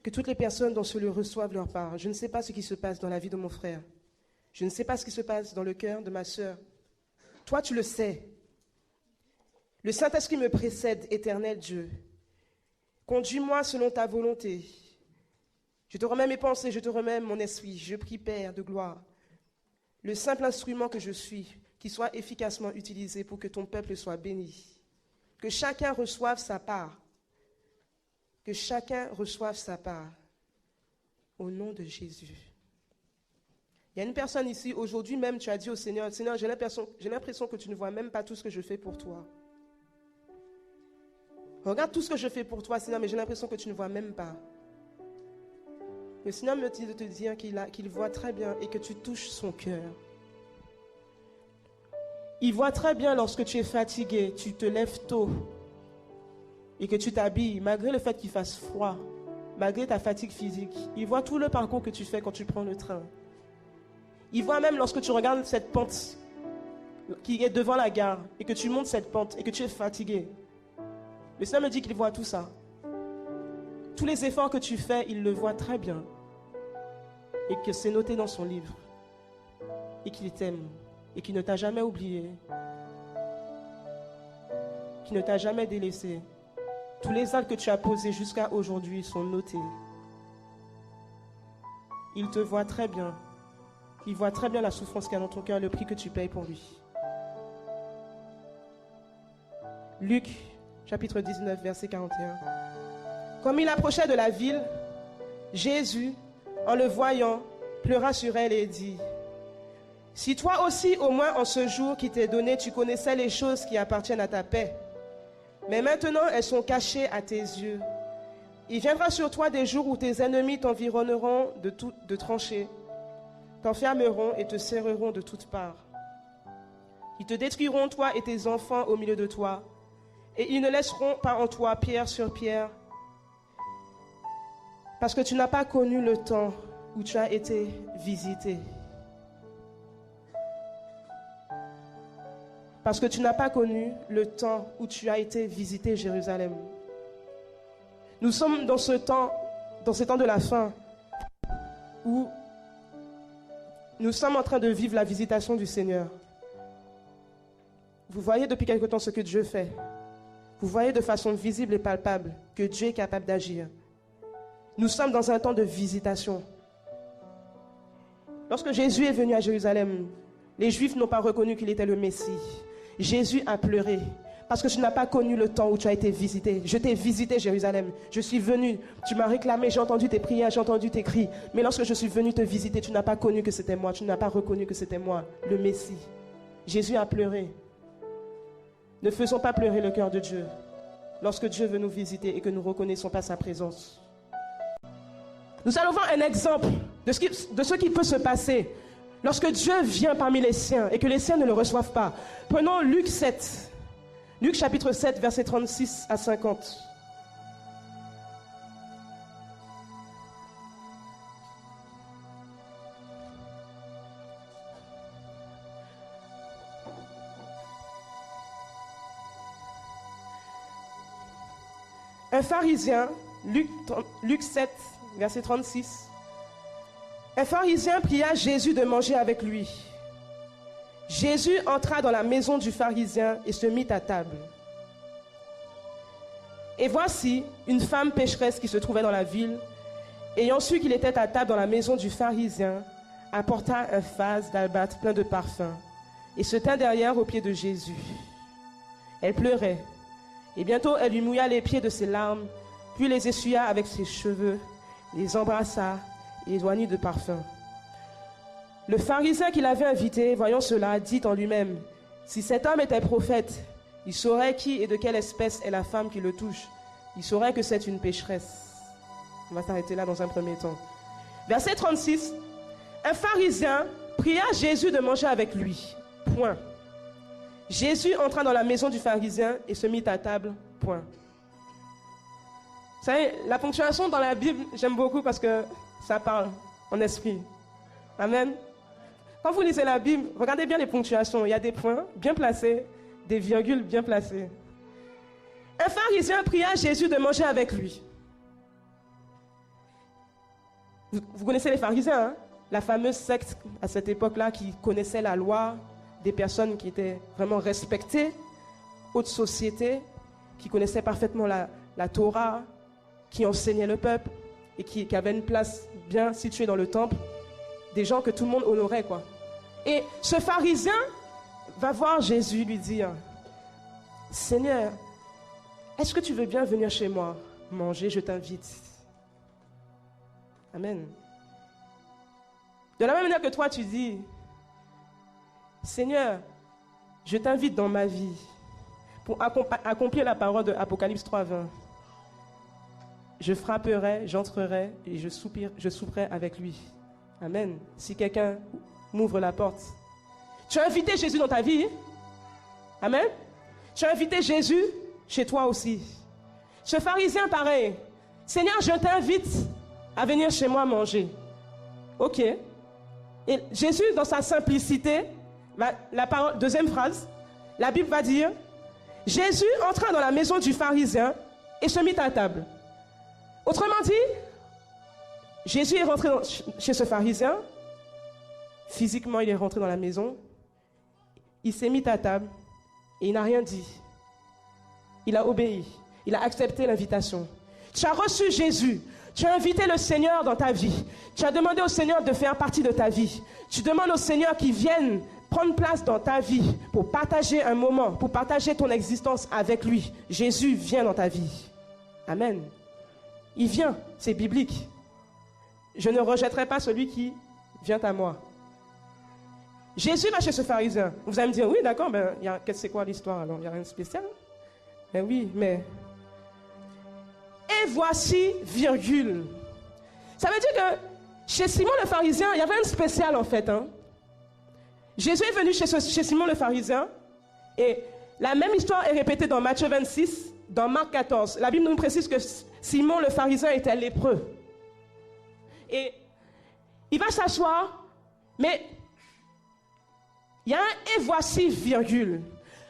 Que toutes les personnes dans ce lieu reçoivent leur part. Je ne sais pas ce qui se passe dans la vie de mon frère. Je ne sais pas ce qui se passe dans le cœur de ma sœur. Toi, tu le sais. Le Saint-Esprit me précède, éternel Dieu. Conduis-moi selon ta volonté. Je te remets mes pensées, je te remets mon esprit. Je prie, Père de gloire, le simple instrument que je suis, qui soit efficacement utilisé pour que ton peuple soit béni. Que chacun reçoive sa part. Que chacun reçoive sa part. Au nom de Jésus. Il y a une personne ici, aujourd'hui même, tu as dit au Seigneur, Seigneur, j'ai l'impression que tu ne vois même pas tout ce que je fais pour toi. Regarde tout ce que je fais pour toi, Seigneur, mais j'ai l'impression que tu ne vois même pas. Le Seigneur me dit de te dire qu'il voit très bien et que tu touches son cœur. Il voit très bien lorsque tu es fatigué, tu te lèves tôt et que tu t'habilles, malgré le fait qu'il fasse froid, malgré ta fatigue physique. Il voit tout le parcours que tu fais quand tu prends le train. Il voit même lorsque tu regardes cette pente qui est devant la gare et que tu montes cette pente et que tu es fatigué. Le Seigneur me dit qu'il voit tout ça. Tous les efforts que tu fais, il le voit très bien. Et que c'est noté dans son livre. Et qu'il t'aime. Et qu'il ne t'a jamais oublié. Qu'il ne t'a jamais délaissé. Tous les actes que tu as posés jusqu'à aujourd'hui sont notés. Il te voit très bien. Il voit très bien la souffrance qu'il y a dans ton cœur, le prix que tu payes pour lui. Luc, chapitre 19, verset 41. Comme il approchait de la ville, Jésus, en le voyant, pleura sur elle et dit, « Si toi aussi, au moins en ce jour qui t'est donné, tu connaissais les choses qui appartiennent à ta paix, mais maintenant elles sont cachées à tes yeux. Il viendra sur toi des jours où tes ennemis t'environneront de tranchées, t'enfermeront et te serreront de toutes parts. Ils te détruiront, toi et tes enfants au milieu de toi, et ils ne laisseront pas en toi pierre sur pierre, parce que tu n'as pas connu le temps où tu as été visité. Parce que tu n'as pas connu le temps où tu as été visité Jérusalem. Nous sommes dans ce temps de la fin, où nous sommes en train de vivre la visitation du Seigneur. Vous voyez depuis quelque temps ce que Dieu fait. Vous voyez de façon visible et palpable que Dieu est capable d'agir. Nous sommes dans un temps de visitation. Lorsque Jésus est venu à Jérusalem, les Juifs n'ont pas reconnu qu'il était le Messie. Jésus a pleuré parce que tu n'as pas connu le temps où tu as été visité. Je t'ai visité Jérusalem. Je suis venu, tu m'as réclamé, j'ai entendu tes prières, j'ai entendu tes cris. Mais lorsque je suis venu te visiter, tu n'as pas connu que c'était moi. Tu n'as pas reconnu que c'était moi, le Messie. Jésus a pleuré. Ne faisons pas pleurer le cœur de Dieu lorsque Dieu veut nous visiter et que nous ne reconnaissons pas sa présence. Nous allons voir un exemple de ce qui peut se passer lorsque Dieu vient parmi les siens et que les siens ne le reçoivent pas. Prenons Luc 7. Luc chapitre 7, versets 36 à 50. Un pharisien, Luc 7, verset 36. Un pharisien pria Jésus de manger avec lui. Jésus entra dans la maison du pharisien et se mit à table. Et voici une femme pécheresse qui se trouvait dans la ville, ayant su qu'il était à table dans la maison du pharisien, apporta un vase d'albâtre plein de parfums et se tint derrière aux pieds de Jésus. Elle pleurait, et bientôt elle lui mouilla les pieds de ses larmes, puis les essuya avec ses cheveux, les embrassa et les oignit de parfum. Le pharisien qui l'avait invité, voyant cela, dit en lui-même, « Si cet homme était prophète, il saurait qui et de quelle espèce est la femme qui le touche. Il saurait que c'est une pécheresse. » On va s'arrêter là dans un premier temps. Verset 36. Un pharisien pria Jésus de manger avec lui. Point. Jésus entra dans la maison du pharisien et se mit à table. Point. Vous savez, la ponctuation dans la Bible, j'aime beaucoup parce que ça parle en esprit. Amen. Quand vous lisez la Bible, regardez bien les ponctuations. Il y a des points bien placés, des virgules bien placées. Un pharisien pria Jésus de manger avec lui. Vous connaissez les pharisiens, hein? La fameuse secte à cette époque-là qui connaissait la loi, des personnes qui étaient vraiment respectées, haute société, qui connaissaient parfaitement la Torah, qui enseignaient le peuple et qui avaient une place bien située dans le temple, des gens que tout le monde honorait, quoi. Et ce pharisien va voir Jésus lui dire, Seigneur, est-ce que tu veux bien venir chez moi manger, je t'invite. Amen. De la même manière que toi, tu dis, Seigneur, je t'invite dans ma vie pour accomplir la parole de Apocalypse 3:20. Je frapperai, j'entrerai et je souperai avec lui. Amen. Si quelqu'un m'ouvre la porte. Tu as invité Jésus dans ta vie. Amen. Tu as invité Jésus chez toi aussi. Ce pharisien, pareil. Seigneur, je t'invite à venir chez moi manger. Ok. Et Jésus, dans sa simplicité, la parole, deuxième phrase, la Bible va dire, Jésus entra dans la maison du pharisien et se mit à table. Autrement dit, Jésus est rentré chez ce pharisien, physiquement il est rentré dans la maison, il s'est mis à table et il n'a rien dit. Il a obéi, il a accepté l'invitation. Tu as reçu Jésus, tu as invité le Seigneur dans ta vie, tu as demandé au Seigneur de faire partie de ta vie. Tu demandes au Seigneur qu'il vienne prendre place dans ta vie pour partager un moment, pour partager ton existence avec lui. Jésus vient dans ta vie. Amen. Il vient, c'est biblique. Je ne rejetterai pas celui qui vient à moi. Jésus va chez ce pharisien. Vous allez me dire, oui, d'accord, ben, c'est quoi l'histoire alors? Il n'y a rien de spécial? Ben oui, mais... Et voici, virgule. Ça veut dire que chez Simon le pharisien, il y avait un spécial en fait. Hein? Jésus est venu chez Simon le pharisien et la même histoire est répétée dans Matthieu 26, dans Marc 14. La Bible nous précise que Simon le pharisien était lépreux. Et il va s'asseoir, mais il y a un « et voici, virgule ».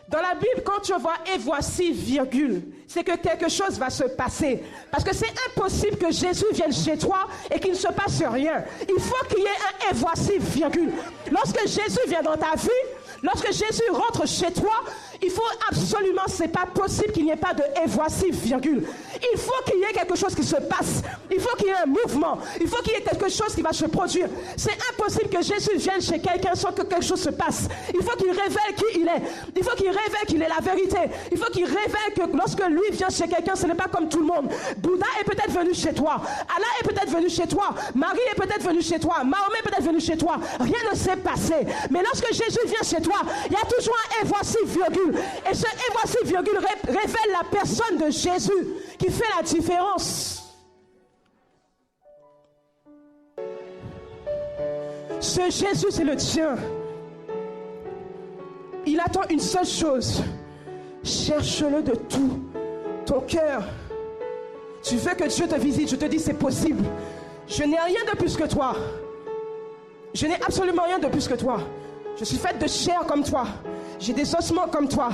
Dans la Bible, quand tu vois « et voici, virgule », c'est que quelque chose va se passer. Parce que c'est impossible que Jésus vienne chez toi et qu'il ne se passe rien. Il faut qu'il y ait un « et voici, virgule ». Lorsque Jésus vient dans ta vie, lorsque Jésus rentre chez toi, il faut absolument, c'est pas possible qu'il n'y ait pas de « et voici, virgule ». Il faut qu'il y ait quelque chose qui se passe. Il faut qu'il y ait un mouvement. Il faut qu'il y ait quelque chose qui va se produire. C'est impossible que Jésus vienne chez quelqu'un sans que quelque chose se passe. Il faut qu'il révèle qui il est. Il faut qu'il révèle qu'il est la vérité. Il faut qu'il révèle que lorsque lui vient chez quelqu'un, ce n'est pas comme tout le monde. Bouddha est peut-être venu chez toi. Allah est peut-être venu chez toi. Marie est peut-être venue chez toi. Mahomet est peut-être venu chez toi. Rien ne s'est passé. Mais lorsque Jésus vient chez toi, il y a toujours un « et voici, virgule ». Et ce « et voici, virgule » révèle la personne de Jésus qui fait la différence. Ce Jésus, c'est le tien. Il attend une seule chose. Cherche-le de tout ton cœur. Tu veux que Dieu te visite, je te dis c'est possible. Je n'ai rien de plus que toi. Je n'ai absolument rien de plus que toi. Je suis faite de chair comme toi. J'ai des ossements comme toi.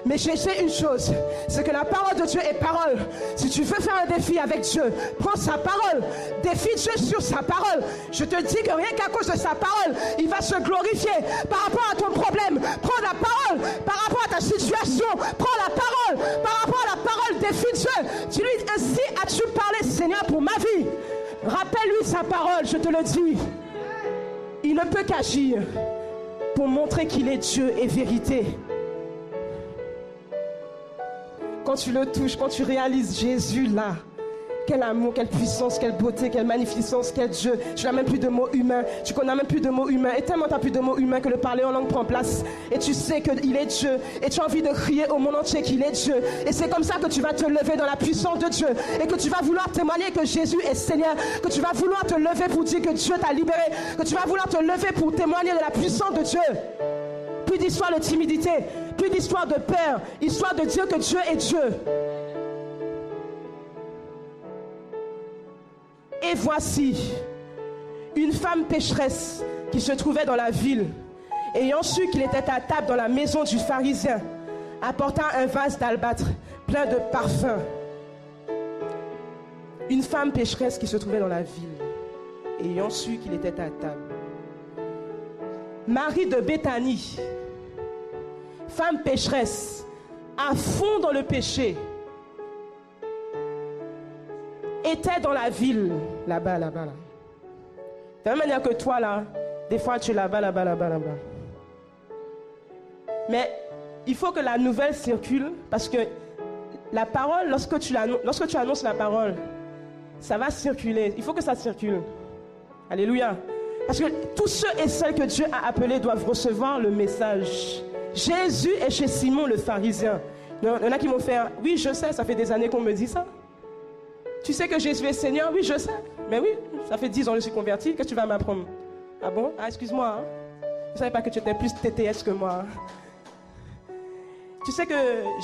Mais je sais une chose, c'est que la parole de Dieu est parole. Si tu veux faire un défi avec Dieu, prends sa parole, défie Dieu sur sa parole. Je te dis que rien qu'à cause de sa parole, il va se glorifier par rapport à ton problème. Prends la parole par rapport à ta situation. Prends la parole par rapport à la parole, défie Dieu. Dis-lui, ainsi as-tu parlé, Seigneur, pour ma vie. Rappelle-lui sa parole, je te le dis. Il ne peut qu'agir pour montrer qu'il est Dieu et vérité. Quand tu le touches, quand tu réalises Jésus là, quel amour, quelle puissance, quelle beauté, quelle magnificence, quel Dieu. Tu n'as même plus de mots humains, tu connais même plus de mots humains. Et tellement tu n'as plus de mots humains que le parler en langue prend place. Et tu sais qu'il est Dieu. Et tu as envie de crier au monde entier qu'il est Dieu. Et c'est comme ça que tu vas te lever dans la puissance de Dieu. Et que tu vas vouloir témoigner que Jésus est Seigneur. Que tu vas vouloir te lever pour dire que Dieu t'a libéré. Que tu vas vouloir te lever pour témoigner de la puissance de Dieu. Plus d'histoire de timidité, plus d'histoire de peur, histoire de dire que Dieu est Dieu. Et voici une femme pécheresse qui se trouvait dans la ville, ayant su qu'il était à table dans la maison du pharisien, apporta un vase d'albâtre plein de parfums. Une femme pécheresse qui se trouvait dans la ville. ayant su qu'il était à table. Marie de Béthanie, femme pécheresse, à fond dans le péché, était dans la ville, là-bas. De la même manière que toi, là, des fois tu es là-bas. Mais il faut que la nouvelle circule, parce que la parole, lorsque tu annonces la parole, ça va circuler. Il faut que ça circule. Alléluia. Parce que tous ceux et celles que Dieu a appelés doivent recevoir le message. Jésus est chez Simon le pharisien. Il y en a qui m'ont fait, oui, je sais, ça fait des années qu'on me dit ça. Tu sais que Jésus est Seigneur? Oui, je sais. Mais oui, ça fait 10 ans que je suis converti. Qu'est-ce que tu vas m'apprendre? Ah bon? Ah, excuse-moi. Hein? Je ne savais pas que tu étais plus TTS que moi. Tu sais que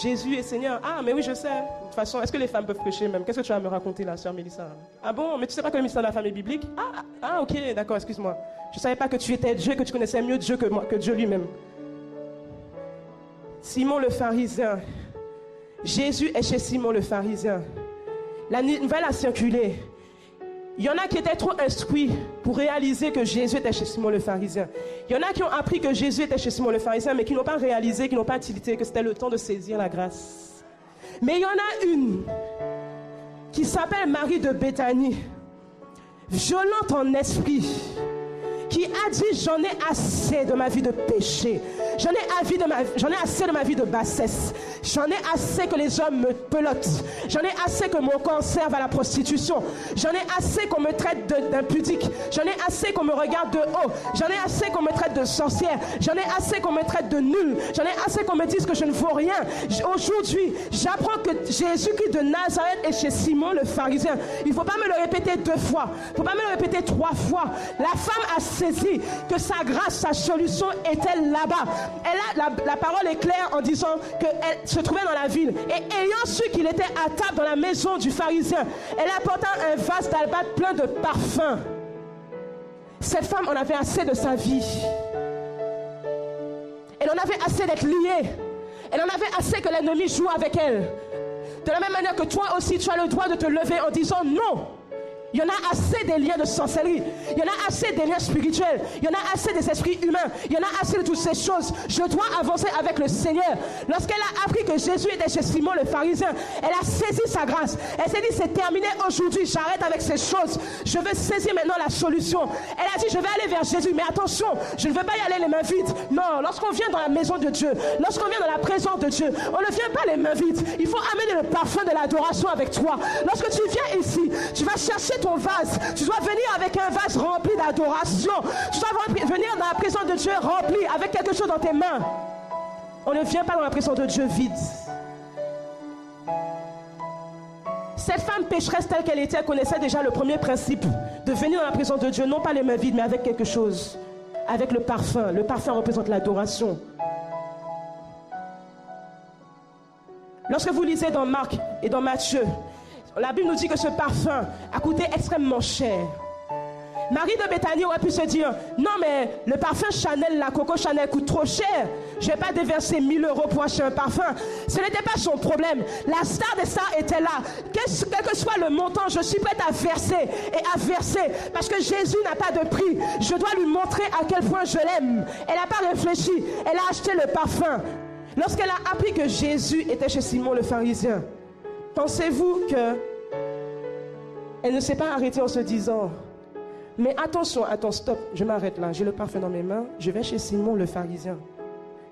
Jésus est Seigneur? Ah, mais oui, je sais. De toute façon, est-ce que les femmes peuvent prêcher même? Qu'est-ce que tu vas me raconter là, sœur Mélissa? Ah bon? Mais tu ne sais pas que le mystère de la femme est biblique? Ah, ok, d'accord, excuse-moi. Je ne savais pas que tu étais Dieu, que tu connaissais mieux Dieu que moi, que Dieu lui-même. Simon le pharisien. Jésus est chez Simon le pharisien. La nouvelle a circulé. Il y en a qui étaient trop instruits pour réaliser que Jésus était chez Simon le pharisien. Il y en a qui ont appris que Jésus était chez Simon le pharisien, mais qui n'ont pas réalisé, qui n'ont pas tilté, que c'était le temps de saisir la grâce. Mais il y en a une qui s'appelle Marie de Béthanie, violente en esprit, qui a dit: j'en ai assez de ma vie de péché. J'en ai assez de ma vie de bassesse. J'en ai assez que les hommes me pelotent. J'en ai assez que mon corps serve à la prostitution. J'en ai assez qu'on me traite d'impudique. J'en ai assez qu'on me regarde de haut. J'en ai assez qu'on me traite de sorcière. J'en ai assez qu'on me traite de nul. J'en ai assez qu'on me dise que je ne vaux rien. Aujourd'hui, j'apprends que Jésus-Christ de Nazareth est chez Simon le pharisien. Il ne faut pas me le répéter 2 fois. Il ne faut pas me le répéter 3 fois. La femme a saisi que sa grâce, sa solution était là-bas. La parole est claire en disant qu'elle se trouvait dans la ville. Et ayant su qu'il était à table dans la maison du pharisien, elle apporta un vase d'albâtre plein de parfums. Cette femme en avait assez de sa vie. Elle en avait assez d'être liée. Elle en avait assez que l'ennemi joue avec elle. De la même manière que toi aussi, tu as le droit de te lever en disant non. Il y en a assez des liens de sorcellerie. Il y en a assez des liens spirituels. Il y en a assez des esprits humains. Il y en a assez de toutes ces choses. Je dois avancer avec le Seigneur. Lorsqu'elle a appris que Jésus était chez Simon le pharisien, elle a saisi sa grâce. Elle s'est dit: c'est terminé aujourd'hui, j'arrête avec ces choses. Je veux saisir maintenant la solution. Elle a dit: je vais aller vers Jésus. Mais attention, je ne veux pas y aller les mains vides. Non, lorsqu'on vient dans la maison de Dieu, lorsqu'on vient dans la présence de Dieu, on ne vient pas les mains vides. Il faut amener le parfum de l'adoration avec toi. Lorsque tu viens ici, tu vas chercher ton vase. Tu dois venir avec un vase rempli d'adoration. Tu dois venir dans la présence de Dieu rempli avec quelque chose dans tes mains. On ne vient pas dans la présence de Dieu vide. Cette femme pécheresse telle qu'elle était connaissait déjà le premier principe de venir dans la présence de Dieu, non pas les mains vides, mais avec quelque chose, avec le parfum. Le parfum représente l'adoration. Lorsque vous lisez dans Marc et dans Matthieu, la Bible nous dit que ce parfum a coûté extrêmement cher. Marie de Béthanie aurait pu se dire: non, mais le parfum Chanel, la Coco Chanel coûte trop cher. Je ne vais pas déverser 1 000 € pour acheter un parfum. Ce n'était pas son problème. La star des stars était là. Quel que soit le montant, je suis prête à verser et à verser. Parce que Jésus n'a pas de prix. Je dois lui montrer à quel point je l'aime. Elle n'a pas réfléchi. Elle a acheté le parfum. Lorsqu'elle a appris que Jésus était chez Simon le pharisien, pensez-vous qu'elle ne s'est pas arrêtée en se disant: mais attention, attends, stop, je m'arrête là, j'ai le parfum dans mes mains, je vais chez Simon le pharisien.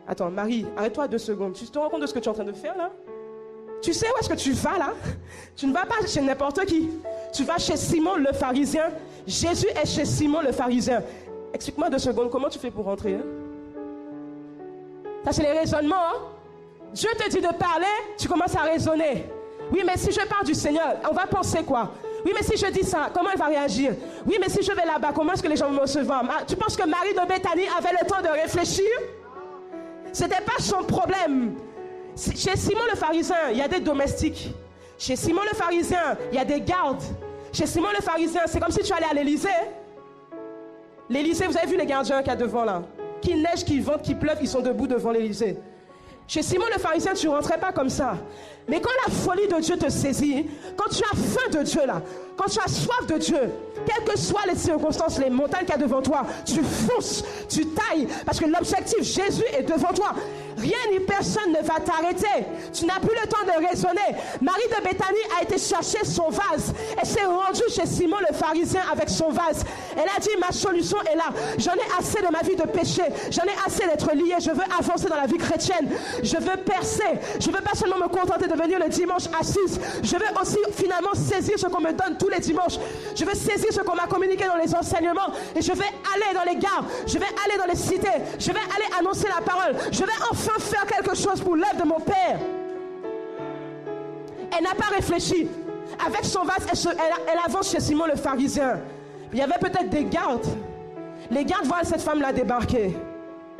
Attends, Marie, arrête-toi 2 secondes. Tu te rends compte de ce que tu es en train de faire là? Tu sais où est-ce que tu vas là? Tu ne vas pas chez n'importe qui. Tu vas chez Simon le pharisien. Jésus est chez Simon le pharisien. Explique-moi 2 secondes, comment tu fais pour rentrer? Ça, c'est les raisonnements. Dieu te dit de parler, tu commences à raisonner. Oui, mais si je parle du Seigneur, on va penser quoi? Oui, mais si je dis ça, comment elle va réagir? Oui, mais si je vais là-bas, comment est-ce que les gens vont me recevoir? Tu penses que Marie de Béthanie avait le temps de réfléchir? Ce n'était pas son problème. Chez Simon le pharisien, il y a des domestiques. Chez Simon le pharisien, il y a des gardes. Chez Simon le pharisien, c'est comme si tu allais à l'Élysée. L'Élysée, vous avez vu les gardiens qu'il y a devant là? Qu'il neige, qu'il vente, qu'il pleuve, ils sont debout devant l'Élysée. Chez Simon le pharisien, tu ne rentrais pas comme ça. Mais quand la folie de Dieu te saisit, quand tu as faim de Dieu là, Quand tu as soif de Dieu, quelles que soient les circonstances, les montagnes qu'il y a devant toi, tu fonces, tu tailles, parce que l'objectif, Jésus est devant toi. Rien ni personne ne va t'arrêter. Tu n'as plus le temps de raisonner. Marie de Béthanie a été chercher son vase. Elle s'est rendue chez Simon le pharisien avec son vase. Elle a dit, ma solution est là. J'en ai assez de ma vie de péché. J'en ai assez d'être lié. Je veux avancer dans la vie chrétienne. Je veux percer. Je ne veux pas seulement me contenter de venir le dimanche assise. Je veux aussi finalement saisir ce qu'on me donne tous les dimanches. Je veux saisir ce qu'on m'a communiqué dans les enseignements. Et je vais aller dans les gares. Je vais aller dans les cités. Je vais aller annoncer la parole. Je vais enfin faire quelque chose pour l'œuvre de mon Père. Elle n'a pas réfléchi. Avec son vase, elle avance chez Simon le pharisien. Il y avait peut-être des gardes. Les gardes voient cette femme-là débarquer.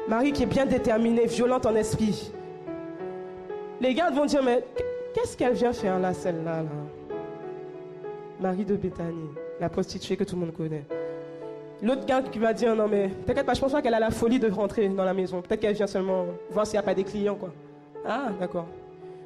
Marie qui est bien déterminée, violente en esprit. Les gardes vont dire, mais qu'est-ce qu'elle vient faire là, celle-là là? Marie de Béthanie, la prostituée que tout le monde connaît. L'autre garde qui va dire, non mais t'inquiète pas, je pense pas qu'elle a la folie de rentrer dans la maison. Peut-être qu'elle vient seulement voir s'il n'y a pas des clients, quoi. Ah, d'accord.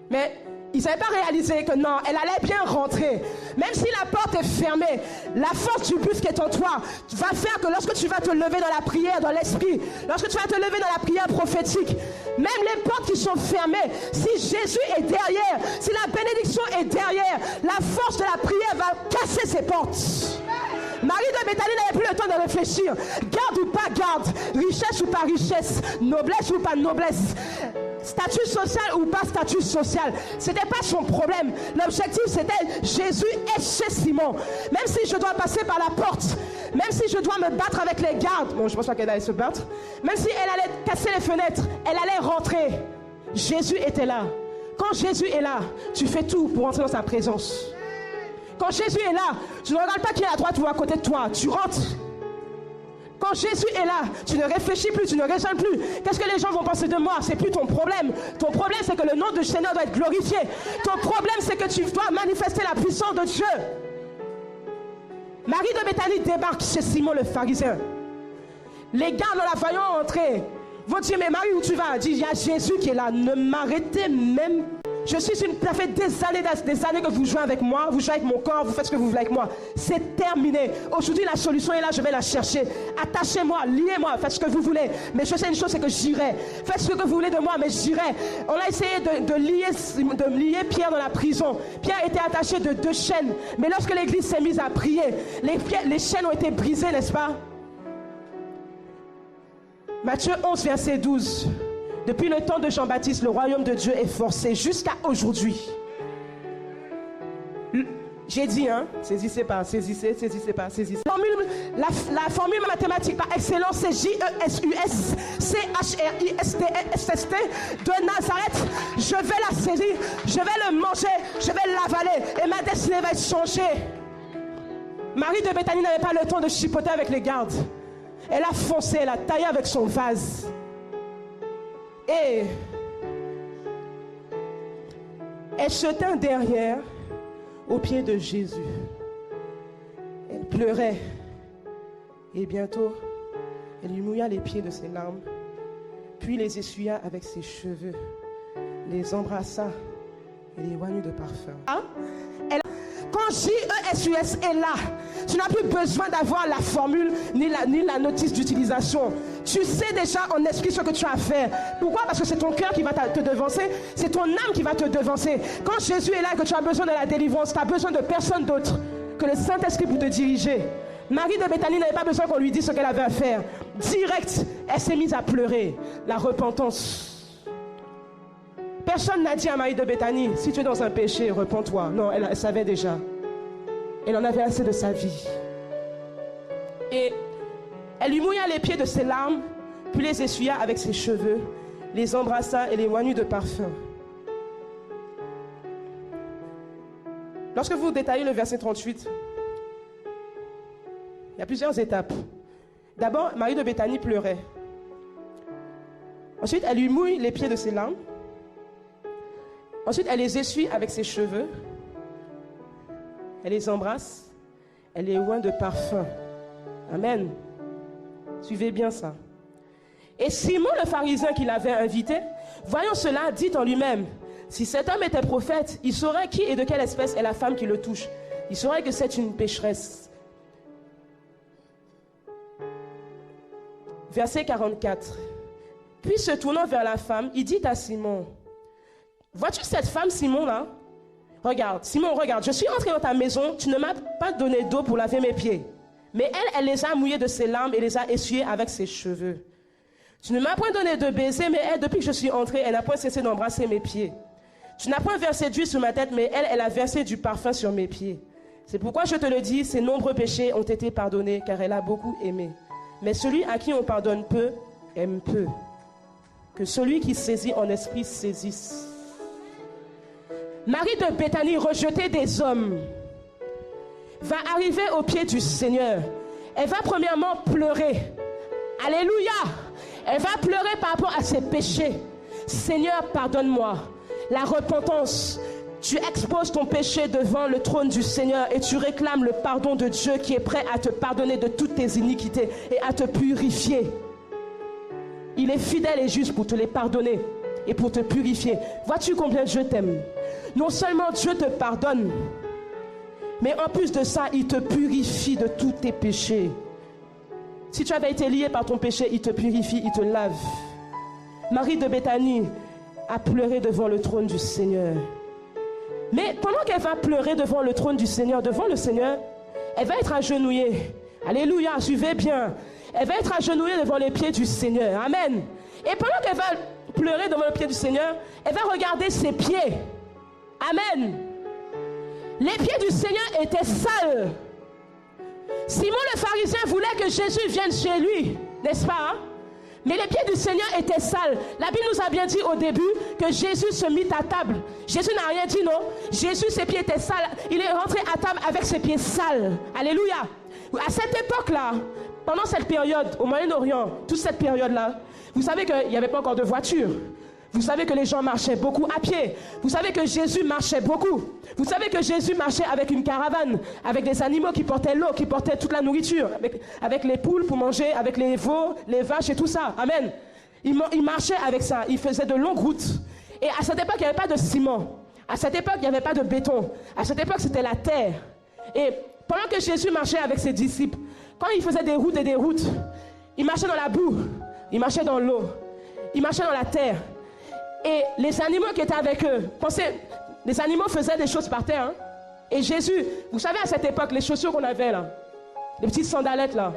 Mais ils n'avaient pas réalisé que non, elle allait bien rentrer. Même si la porte est fermée, la force du buffle qui est en toi va faire que lorsque tu vas te lever dans la prière, dans l'esprit, lorsque tu vas te lever dans la prière prophétique, même les portes qui sont fermées, si Jésus est derrière, si la bénédiction est derrière, la force de la prière va casser ces portes. Marie de Béthanie n'avait plus le temps de réfléchir. Garde ou pas garde, richesse ou pas richesse, noblesse ou pas noblesse, statut social ou pas statut social, c'était pas son problème. L'objectif c'était Jésus est chez Simon. Même si je dois passer par la porte, même si je dois me battre avec les gardes, bon je pense pas qu'elle allait se battre, même si elle allait casser les fenêtres, elle allait rentrer. Jésus était là. Quand Jésus est là, tu fais tout pour entrer dans sa présence. Quand Jésus est là, tu ne regardes pas qui est à droite ou à côté de toi, tu rentres. Quand Jésus est là, tu ne réfléchis plus, tu ne raisonnes plus. Qu'est-ce que les gens vont penser de moi? C'est plus ton problème. Ton problème, c'est que le nom du Seigneur doit être glorifié. Ton problème, c'est que tu dois manifester la puissance de Dieu. Marie de Béthanie débarque chez Simon le pharisien. Les gardes, en la voyant entrer, vont dire, mais Marie, où tu vas? Elle dit, il y a Jésus qui est là. Ne m'arrêtez même pas. Ça fait des années que vous jouez avec moi, vous jouez avec mon corps, vous faites ce que vous voulez avec moi. C'est terminé. Aujourd'hui, la solution est là, je vais la chercher. Attachez-moi, liez-moi, faites ce que vous voulez. Mais je sais une chose, c'est que j'irai. Faites ce que vous voulez de moi, mais j'irai. On a essayé de lier Pierre dans la prison. Pierre était attaché de 2 chaînes. Mais lorsque l'église s'est mise à prier, les chaînes ont été brisées, n'est-ce pas? Matthieu 11, verset 12. Depuis le temps de Jean-Baptiste, le royaume de Dieu est forcé jusqu'à aujourd'hui. J'ai dit, hein, saisissez pas. La formule mathématique par excellence, c'est J-E-S-U-S, C-H-R-I-S-T-S-T de Nazareth. Je vais la saisir, je vais le manger, je vais l'avaler et ma destinée va être changée. Marie de Béthanie n'avait pas le temps de chipoter avec les gardes. Elle a foncé, elle a taillé avec son vase. Et elle se tint derrière aux pieds de Jésus. Elle pleurait. Et bientôt, elle lui mouilla les pieds de ses larmes, puis les essuya avec ses cheveux, les embrassa et les oignit de parfum. Quand J-E-S-U-S est là, tu n'as plus besoin d'avoir la formule ni la notice d'utilisation. Tu sais déjà en esprit ce que tu as à faire. Pourquoi? Parce que c'est ton cœur qui va te devancer, c'est ton âme qui va te devancer. Quand Jésus est là et que tu as besoin de la délivrance, tu n'as besoin de personne d'autre que le Saint-Esprit pour te diriger. Marie de Béthanie n'avait pas besoin qu'on lui dise ce qu'elle avait à faire. Direct, elle s'est mise à pleurer. La repentance. Personne n'a dit à Marie de Béthanie, si tu es dans un péché, repens-toi. Non, elle savait déjà. Elle en avait assez de sa vie. Et elle lui mouilla les pieds de ses larmes, puis les essuya avec ses cheveux, les embrassa et les oignit de parfum. Lorsque vous détaillez le verset 38, il y a plusieurs étapes. D'abord, Marie de Béthanie pleurait. Ensuite, elle lui mouille les pieds de ses larmes. Ensuite, elle les essuie avec ses cheveux. Elle les embrasse. Elle les oint de parfum. Amen. Suivez bien ça. Et Simon le pharisien qui l'avait invité, voyant cela, dit en lui-même, si cet homme était prophète, il saurait qui et de quelle espèce est la femme qui le touche, il saurait que c'est une pécheresse. Verset 44. Puis se tournant vers la femme, il dit à Simon, vois-tu cette femme, Simon, là? Regarde, Simon, regarde, je suis entré dans ta maison, tu ne m'as pas donné d'eau pour laver mes pieds. Mais elle les a mouillés de ses larmes et les a essuyés avec ses cheveux. Tu ne m'as point donné de baiser, mais elle, depuis que je suis entrée, elle n'a point cessé d'embrasser mes pieds. Tu n'as point versé d'huile sur ma tête, mais elle a versé du parfum sur mes pieds. C'est pourquoi je te le dis, ses nombreux péchés ont été pardonnés, car elle a beaucoup aimé. Mais celui à qui on pardonne peu, aime peu. Que celui qui saisit en esprit saisisse. Marie de Béthanie, rejetée des hommes, va arriver au pied du Seigneur. Elle va premièrement pleurer. Alléluia! Elle va pleurer par rapport à ses péchés. Seigneur, pardonne-moi. La repentance. Tu exposes ton péché devant le trône du Seigneur et tu réclames le pardon de Dieu qui est prêt à te pardonner de toutes tes iniquités et à te purifier. Il est fidèle et juste pour te les pardonner et pour te purifier. Vois-tu combien Dieu t'aime? Non seulement Dieu te pardonne, mais en plus de ça, il te purifie de tous tes péchés. Si tu avais été lié par ton péché, il te purifie, il te lave. Marie de Béthanie a pleuré devant le trône du Seigneur. Mais pendant qu'elle va pleurer devant le trône du Seigneur, devant le Seigneur, elle va être agenouillée. Alléluia, suivez bien. Elle va être agenouillée devant les pieds du Seigneur. Amen. Et pendant qu'elle va pleurer devant le pied du Seigneur, elle va regarder ses pieds. Amen. Les pieds du Seigneur étaient sales. Simon le pharisien voulait que Jésus vienne chez lui, n'est-ce pas, hein? Mais les pieds du Seigneur étaient sales. La Bible nous a bien dit au début que Jésus se mit à table. Jésus n'a rien dit, non? Jésus, ses pieds étaient sales. Il est rentré à table avec ses pieds sales. Alléluia. À cette époque-là, pendant cette période, au Moyen-Orient, toute cette période-là, vous savez qu'il n'y avait pas encore de voiture. Vous savez que les gens marchaient beaucoup à pied. Vous savez que Jésus marchait beaucoup. Vous savez que Jésus marchait avec une caravane, avec des animaux qui portaient l'eau, qui portaient toute la nourriture, avec les poules pour manger, avec les veaux, les vaches et tout ça. Amen. Il marchait avec ça. Il faisait de longues routes. Et à cette époque, il n'y avait pas de ciment. À cette époque, il n'y avait pas de béton. À cette époque, c'était la terre. Et pendant que Jésus marchait avec ses disciples, quand il faisait des routes et des routes, il marchait dans la boue, il marchait dans l'eau, il marchait dans la terre. Et les animaux qui étaient avec eux, pensez, les animaux faisaient des choses par terre. Hein? Et Jésus, vous savez à cette époque, les chaussures qu'on avait là, les petites sandalettes là,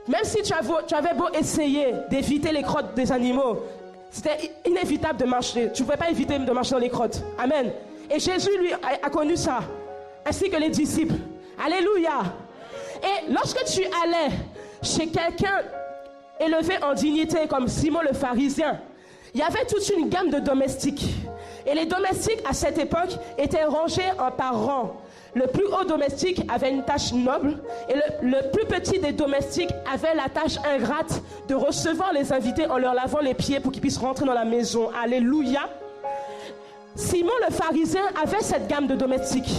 même si tu avais beau essayer d'éviter les crottes des animaux, c'était inévitable de marcher. Tu ne pouvais pas éviter de marcher dans les crottes. Amen. Et Jésus, lui, a connu ça, ainsi que les disciples. Alléluia. Et lorsque tu allais chez quelqu'un élevé en dignité comme Simon le pharisien, il y avait toute une gamme de domestiques. Et les domestiques à cette époque étaient rangés par rang. Le plus haut domestique avait une tâche noble et le plus petit des domestiques avait la tâche ingrate de recevoir les invités en leur lavant les pieds pour qu'ils puissent rentrer dans la maison. Alléluia. Simon le pharisien avait cette gamme de domestiques.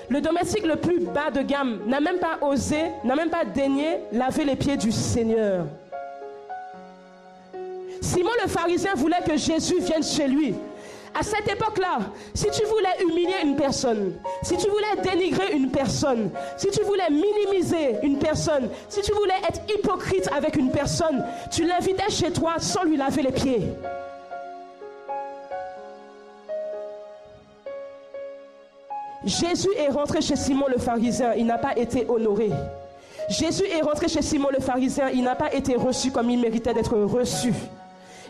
Le domestique le plus bas de gamme n'a même pas osé, n'a même pas daigné laver les pieds du Seigneur. Simon le pharisien voulait que Jésus vienne chez lui. À cette époque-là, si tu voulais humilier une personne, si tu voulais dénigrer une personne, si tu voulais minimiser une personne, si tu voulais être hypocrite avec une personne, tu l'invitais chez toi sans lui laver les pieds. Jésus est rentré chez Simon le pharisien, il n'a pas été honoré. Jésus est rentré chez Simon le pharisien, il n'a pas été reçu comme il méritait d'être reçu.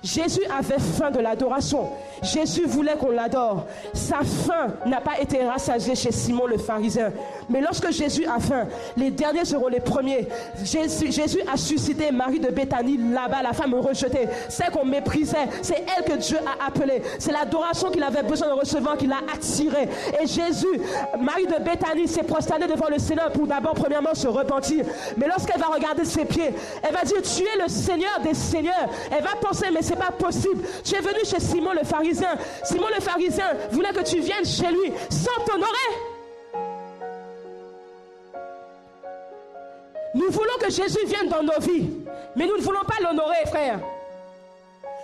Jésus avait faim de l'adoration. Jésus voulait qu'on l'adore. Sa faim n'a pas été rassasiée chez Simon le pharisien. Mais lorsque Jésus a faim, les derniers seront les premiers. Jésus a suscité Marie de Béthanie là-bas, la femme rejetée, celle qu'on méprisait. C'est elle que Dieu a appelée. C'est l'adoration qu'il avait besoin de recevoir qui l'a attirée. Et Jésus, Marie de Béthanie s'est prosternée devant le Seigneur pour d'abord premièrement se repentir. Mais lorsqu'elle va regarder ses pieds, elle va dire: tu es le Seigneur des Seigneurs. Elle va penser: mais c'est pas possible. Tu es venu chez Simon le pharisien. Simon le pharisien voulait que tu viennes chez lui sans t'honorer. Nous voulons que Jésus vienne dans nos vies, mais nous ne voulons pas l'honorer, frère.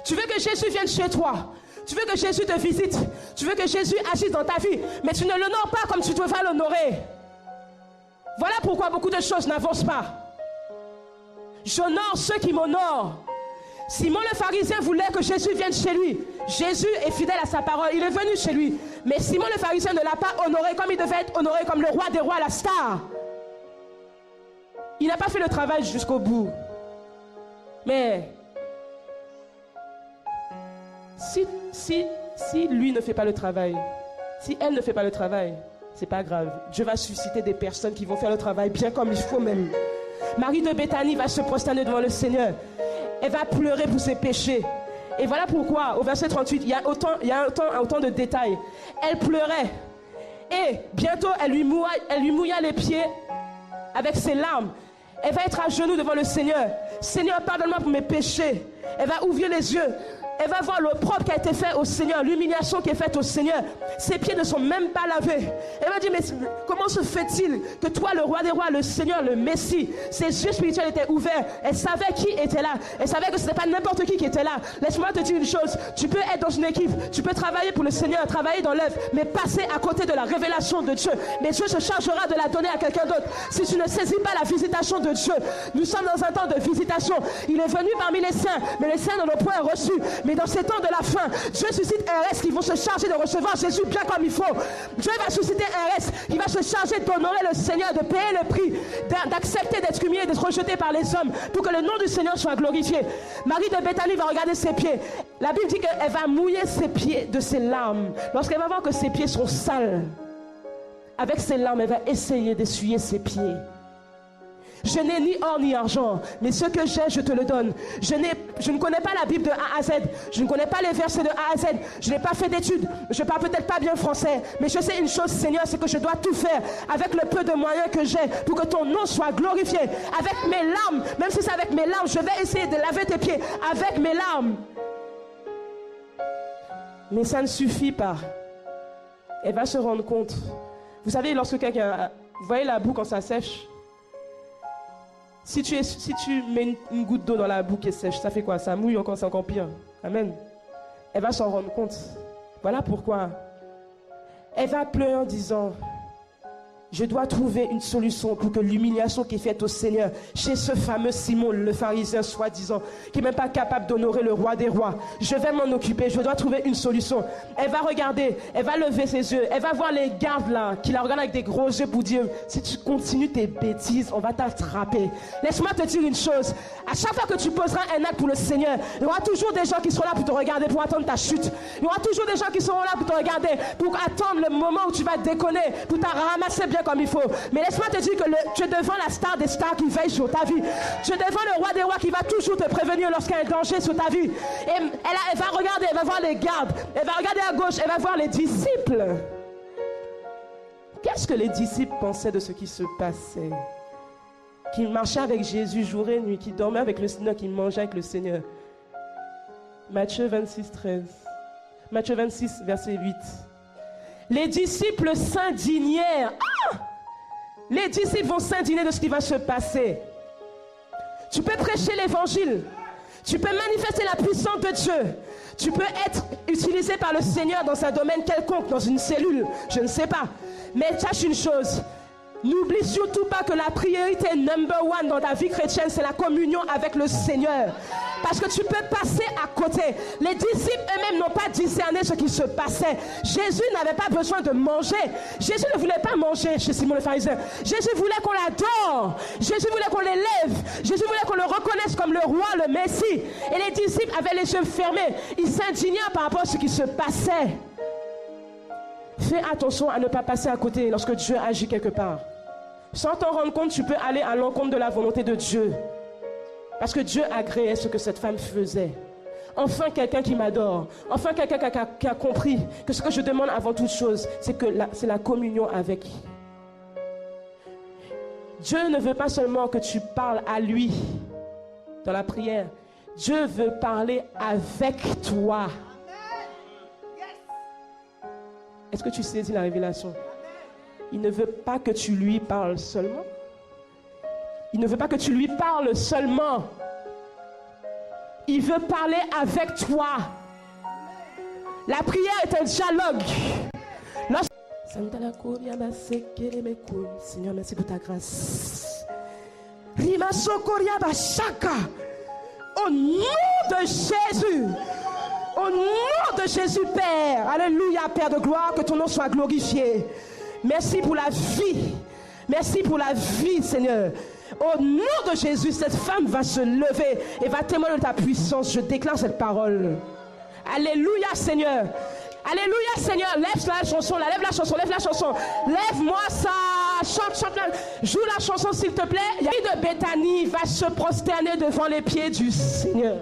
Tu veux que Jésus vienne chez toi Tu veux que Jésus te visite. Tu veux que Jésus agisse dans ta vie. Mais tu ne l'honores pas comme tu devrais l'honorer. Voilà pourquoi beaucoup de choses n'avancent pas. J'honore ceux qui m'honorent. Simon le pharisien voulait que Jésus vienne chez lui. Jésus est fidèle à sa parole. Il est venu chez lui. Mais Simon le pharisien ne l'a pas honoré comme il devait être honoré, comme le roi des rois, la star. Il n'a pas fait le travail jusqu'au bout. Mais si lui ne fait pas le travail, si elle ne fait pas le travail, c'est pas grave. Dieu va susciter des personnes qui vont faire le travail bien comme il faut même. Marie de Béthanie va se prosterner devant le Seigneur. Elle va pleurer pour ses péchés. Et voilà pourquoi, au verset 38, il y a autant de détails. Elle pleurait. Et bientôt, elle lui mouilla les pieds avec ses larmes. Elle va être à genoux devant le Seigneur. Seigneur, pardonne-moi pour mes péchés. Elle va ouvrir les yeux. Elle va voir l'opprobre qui a été fait au Seigneur, l'humiliation qui est faite au Seigneur. Ses pieds ne sont même pas lavés. Elle va dire, mais comment se fait-il que toi, le roi des rois, le Seigneur, le Messie, ses yeux spirituels étaient ouverts. Elle savait qui était là. Elle savait que ce n'était pas n'importe qui était là. Laisse-moi te dire une chose. Tu peux être dans une équipe. Tu peux travailler pour le Seigneur, travailler dans l'œuvre, mais passer à côté de la révélation de Dieu. Mais Dieu se chargera de la donner à quelqu'un d'autre. Si tu ne saisis pas la visitation de Dieu, nous sommes dans un temps de visitation. Il est venu parmi les saints, mais les saints ne l'ont point reçu. Mais dans ces temps de la fin, Dieu suscite un reste qui vont se charger de recevoir Jésus bien comme il faut. Dieu va susciter un reste qui va se charger d'honorer le Seigneur, de payer le prix, d'accepter d'être humilié, d'être rejeté par les hommes pour que le nom du Seigneur soit glorifié. Marie de Béthanie va regarder ses pieds. La Bible dit qu'elle va mouiller ses pieds de ses larmes. Lorsqu'elle va voir que ses pieds sont sales, avec ses larmes, elle va essayer d'essuyer ses pieds. Je n'ai ni or ni argent, mais ce que j'ai, je te le donne. Je ne connais pas la Bible de A à Z. Je ne connais pas les versets de A à Z. Je n'ai pas fait d'études. Je ne parle peut-être pas bien français. Mais je sais une chose, Seigneur, c'est que je dois tout faire avec le peu de moyens que j'ai pour que ton nom soit glorifié. Avec mes larmes, même si c'est avec mes larmes, je vais essayer de laver tes pieds avec mes larmes. Mais ça ne suffit pas. Elle va se rendre compte. Vous savez, lorsque quelqu'un... Vous voyez la boue quand ça sèche? Si tu mets une goutte d'eau dans la boue qui est sèche, ça fait quoi? Ça mouille encore, c'est encore pire. Amen. Elle va s'en rendre compte. Voilà pourquoi. Elle va pleurer en disant, je dois trouver une solution pour que l'humiliation qui est faite au Seigneur, chez ce fameux Simon, le pharisien soi-disant, qui n'est même pas capable d'honorer le roi des rois, je vais m'en occuper, je dois trouver une solution. Elle va regarder, elle va lever ses yeux, elle va voir les gardes là, qui la regardent avec des gros yeux pour dire, si tu continues tes bêtises, on va t'attraper. Laisse-moi te dire une chose, à chaque fois que tu poseras un acte pour le Seigneur, il y aura toujours des gens qui seront là pour te regarder, pour attendre ta chute. Il y aura toujours des gens qui seront là pour te regarder, pour attendre le moment où tu vas déconner, pour t'en ramasser bien comme il faut. Mais laisse-moi te dire que tu es devant la star des stars qui veille sur ta vie. Tu es devant le roi des rois qui va toujours te prévenir lorsqu'il y a un danger sur ta vie. Et elle va regarder, elle va voir les gardes, elle va regarder à gauche, elle va voir les disciples. Qu'est-ce que les disciples pensaient de ce qui se passait? Qu'ils marchaient avec Jésus jour et nuit, qu'ils dormaient avec le Seigneur, qu'ils mangeaient avec le Seigneur. Matthieu 26, 13. Matthieu 26, verset 8. Les disciples s'indignèrent. Ah! Les disciples vont s'indigner de ce qui va se passer. Tu peux prêcher l'évangile. Tu peux manifester la puissance de Dieu. Tu peux être utilisé par le Seigneur dans un domaine quelconque, dans une cellule. Je ne sais pas. Mais sache une chose. N'oublie surtout pas que la priorité number one dans ta vie chrétienne, c'est la communion avec le Seigneur. Parce que tu peux passer à côté. Les disciples eux-mêmes n'ont pas discerné ce qui se passait. Jésus n'avait pas besoin de manger. Jésus ne voulait pas manger chez Simon le pharisien. Jésus voulait qu'on l'adore. Jésus voulait qu'on l'élève. Jésus voulait qu'on le reconnaisse comme le roi, le Messie. Et les disciples avaient les yeux fermés. Ils s'indignaient par rapport à ce qui se passait. Fais attention à ne pas passer à côté lorsque Dieu agit quelque part. Sans t'en rendre compte, tu peux aller à l'encontre de la volonté de Dieu. Parce que Dieu agréait ce que cette femme faisait. Enfin, quelqu'un qui m'adore. Enfin, quelqu'un qui a compris que ce que je demande avant toute chose, c'est la communion avec. Dieu ne veut pas seulement que tu parles à lui dans la prière. Dieu veut parler avec toi. Est-ce que tu saisis la révélation? Il ne veut pas que tu lui parles seulement. Il ne veut pas que tu lui parles seulement. Il veut parler avec toi. La prière est un dialogue. Seigneur, merci pour ta grâce. Au nom de Jésus. Au nom de Jésus, Père. Alléluia, Père de gloire, que ton nom soit glorifié. Merci pour la vie. Merci pour la vie, Seigneur. Au nom de Jésus, cette femme va se lever et va témoigner de ta puissance. Je déclare cette parole. Alléluia, Seigneur. Alléluia, Seigneur. Lève la chanson, lève la chanson, lève la chanson. Lève-moi ça. Chante, chante. Joue la chanson, s'il te plaît. Marie de Béthanie va se prosterner devant les pieds du Seigneur.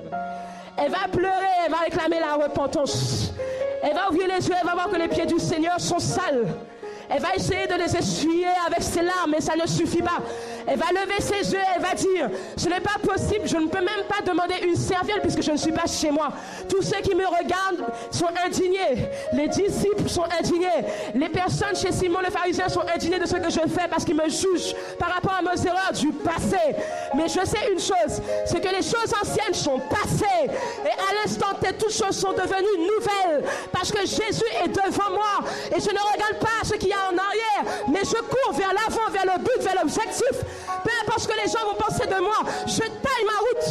Elle va pleurer, elle va réclamer la repentance. Elle va ouvrir les yeux, elle va voir que les pieds du Seigneur sont sales. Elle va essayer de les essuyer avec ses larmes, mais ça ne suffit pas. Elle va lever ses yeux, elle va dire, ce n'est pas possible, je ne peux même pas demander une serviette puisque je ne suis pas chez moi. Tous ceux qui me regardent sont indignés. Les disciples sont indignés. Les personnes chez Simon le pharisien sont indignées de ce que je fais parce qu'ils me jugent par rapport à mes erreurs du passé. Mais je sais une chose, c'est que les choses anciennes sont passées. Et à l'instant T, toutes choses sont devenues nouvelles parce que Jésus est devant moi. Et je ne regarde pas ce qu'il y a en arrière, mais je cours vers l'avant, vers le but, vers l'objectif. Peu importe ce que les gens vont penser de moi, je taille ma route.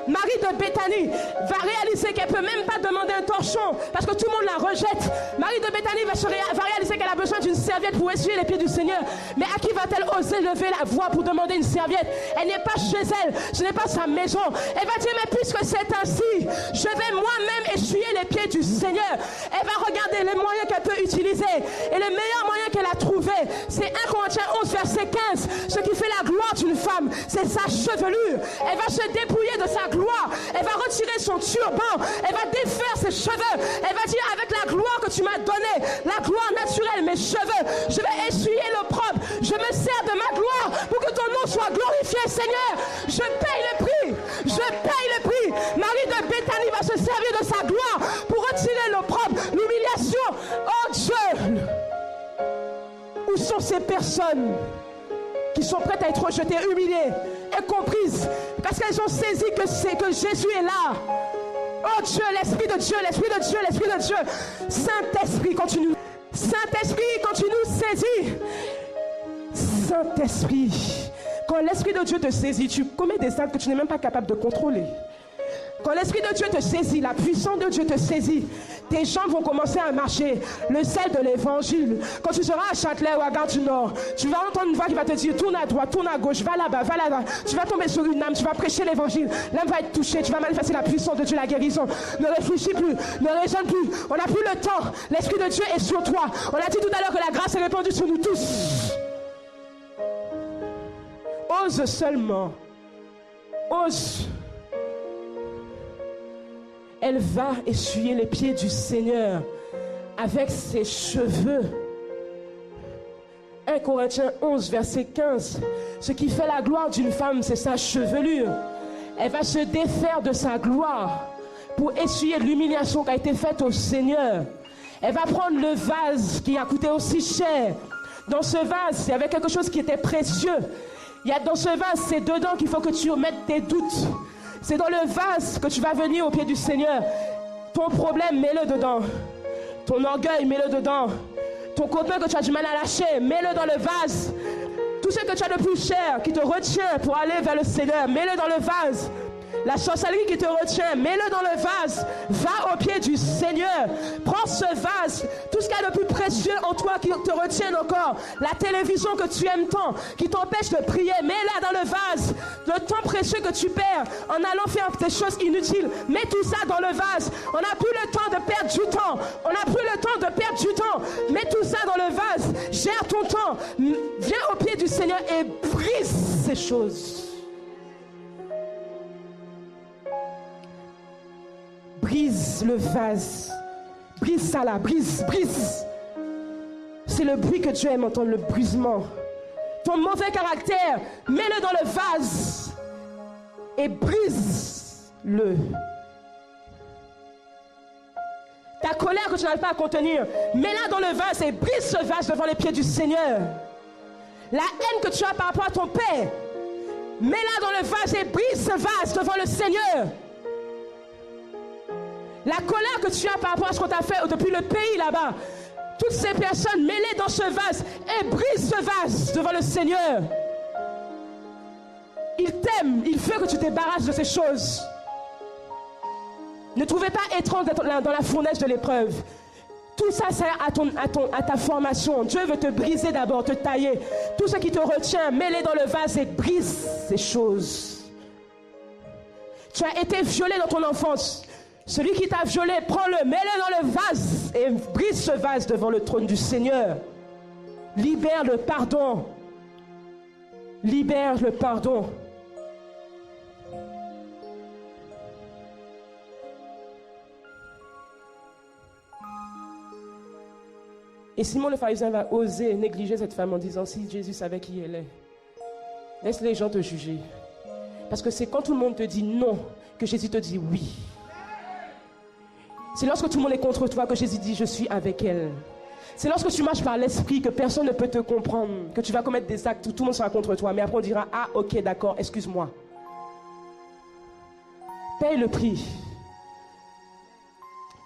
Marie de Béthanie va réaliser qu'elle ne peut même pas demander un torchon parce que tout le monde la rejette. Marie de Béthanie va réaliser qu'elle a besoin d'une serviette pour essuyer les pieds du Seigneur. Mais à qui va-t-elle oser lever la voix pour demander une serviette? Elle n'est pas chez elle, ce n'est pas sa maison. Elle va dire, mais puisque c'est ainsi, je vais moi-même essuyer les pieds du Seigneur. Elle va regarder les moyens qu'elle peut utiliser. Et le meilleur moyen qu'elle a trouvé, c'est 1 Corinthiens 11, verset 15. Ce qui fait la gloire d'une femme, c'est sa chevelure. Elle va se dépouiller de sa gloire, elle va retirer son turban, elle va défaire ses cheveux, elle va dire avec la gloire que tu m'as donnée, la gloire naturelle, mes cheveux, je vais essuyer l'opprobre, je me sers de ma gloire pour que ton nom soit glorifié, Seigneur. Je paye le prix, je paye le prix. Marie de Béthanie va se servir de sa gloire pour retirer l'opprobre, l'humiliation. Oh Dieu, où sont ces personnes qui sont prêtes à être rejetées, humiliées et comprises parce qu'elles ont saisi que Jésus est là. Oh Dieu, l'Esprit de Dieu, l'Esprit de Dieu, l'Esprit de Dieu. Saint-Esprit, quand tu nous saisis. Saint-Esprit, quand l'Esprit de Dieu te saisit, tu commets des actes que tu n'es même pas capable de contrôler. Quand l'Esprit de Dieu te saisit, la puissance de Dieu te saisit, tes jambes vont commencer à marcher. Le sel de l'évangile. Quand tu seras à Châtelet ou à Gare du Nord, tu vas entendre une voix qui va te dire tourne à droite, tourne à gauche, va là-bas, va là-bas. Tu vas tomber sur une âme, tu vas prêcher l'évangile. L'âme va être touchée, tu vas manifester la puissance de Dieu, la guérison. Ne réfléchis plus, ne raisonne plus. On n'a plus le temps. L'Esprit de Dieu est sur toi. On a dit tout à l'heure que la grâce est répandue sur nous tous. Ose seulement. Ose. Elle va essuyer les pieds du Seigneur avec ses cheveux. 1 Corinthiens 11, verset 15. Ce qui fait la gloire d'une femme, c'est sa chevelure. Elle va se défaire de sa gloire pour essuyer l'humiliation qui a été faite au Seigneur. Elle va prendre le vase qui a coûté aussi cher. Dans ce vase, il y avait quelque chose qui était précieux. Dans ce vase, c'est dedans qu'il faut que tu mettes tes doutes. C'est dans le vase que tu vas venir au pied du Seigneur. Ton problème, mets-le dedans. Ton orgueil, mets-le dedans. Ton copain que tu as du mal à lâcher, mets-le dans le vase. Tout ce que tu as de plus cher, qui te retient pour aller vers le Seigneur, mets-le dans le vase. La sorcellerie qui te retient, mets-le dans le vase. Va au pied du Seigneur. Prends ce vase. Tout ce qu'il y a de plus précieux en toi qui te retient encore. La télévision que tu aimes tant, qui t'empêche de prier, mets-la dans le vase. Le temps précieux que tu perds en allant faire des choses inutiles, mets tout ça dans le vase. On n'a plus le temps de perdre du temps. On n'a plus le temps de perdre du temps. Mets tout ça dans le vase. Gère ton temps. Viens au pied du Seigneur et brise ces choses. Brise le vase. Brise ça là, brise. C'est le bruit que Dieu aime entendre, le brisement. Ton mauvais caractère, mets-le dans le vase et brise-le. Ta colère que tu n'arrives pas à contenir, mets-la dans le vase et brise ce vase devant les pieds du Seigneur. La haine que tu as par rapport à ton père, mets-la dans le vase et brise ce vase devant le Seigneur. La colère que tu as par rapport à ce qu'on t'a fait depuis le pays là-bas. Toutes ces personnes mêlées dans ce vase et brise ce vase devant le Seigneur. Il t'aime, il veut que tu te débarrasses de ces choses. Ne trouvez pas étrange d'être dans la fournaise de l'épreuve. Tout ça sert à ta formation. Dieu veut te briser d'abord, te tailler. Tout ce qui te retient, mets-les dans le vase et brise ces choses. Tu as été violé dans ton enfance. Celui qui t'a violé, prends-le, mets-le dans le vase et brise ce vase devant le trône du Seigneur. Libère le pardon. Libère le pardon. Et Simon le pharisien va oser négliger cette femme en disant, si Jésus savait qui elle est, laisse les gens te juger. Parce que c'est quand tout le monde te dit non que Jésus te dit oui. C'est lorsque tout le monde est contre toi que Jésus dit je suis avec elle. C'est lorsque tu marches par l'esprit que personne ne peut te comprendre, que tu vas commettre des actes où tout le monde sera contre toi. Mais après on dira, ah ok d'accord, excuse-moi. Paye le prix.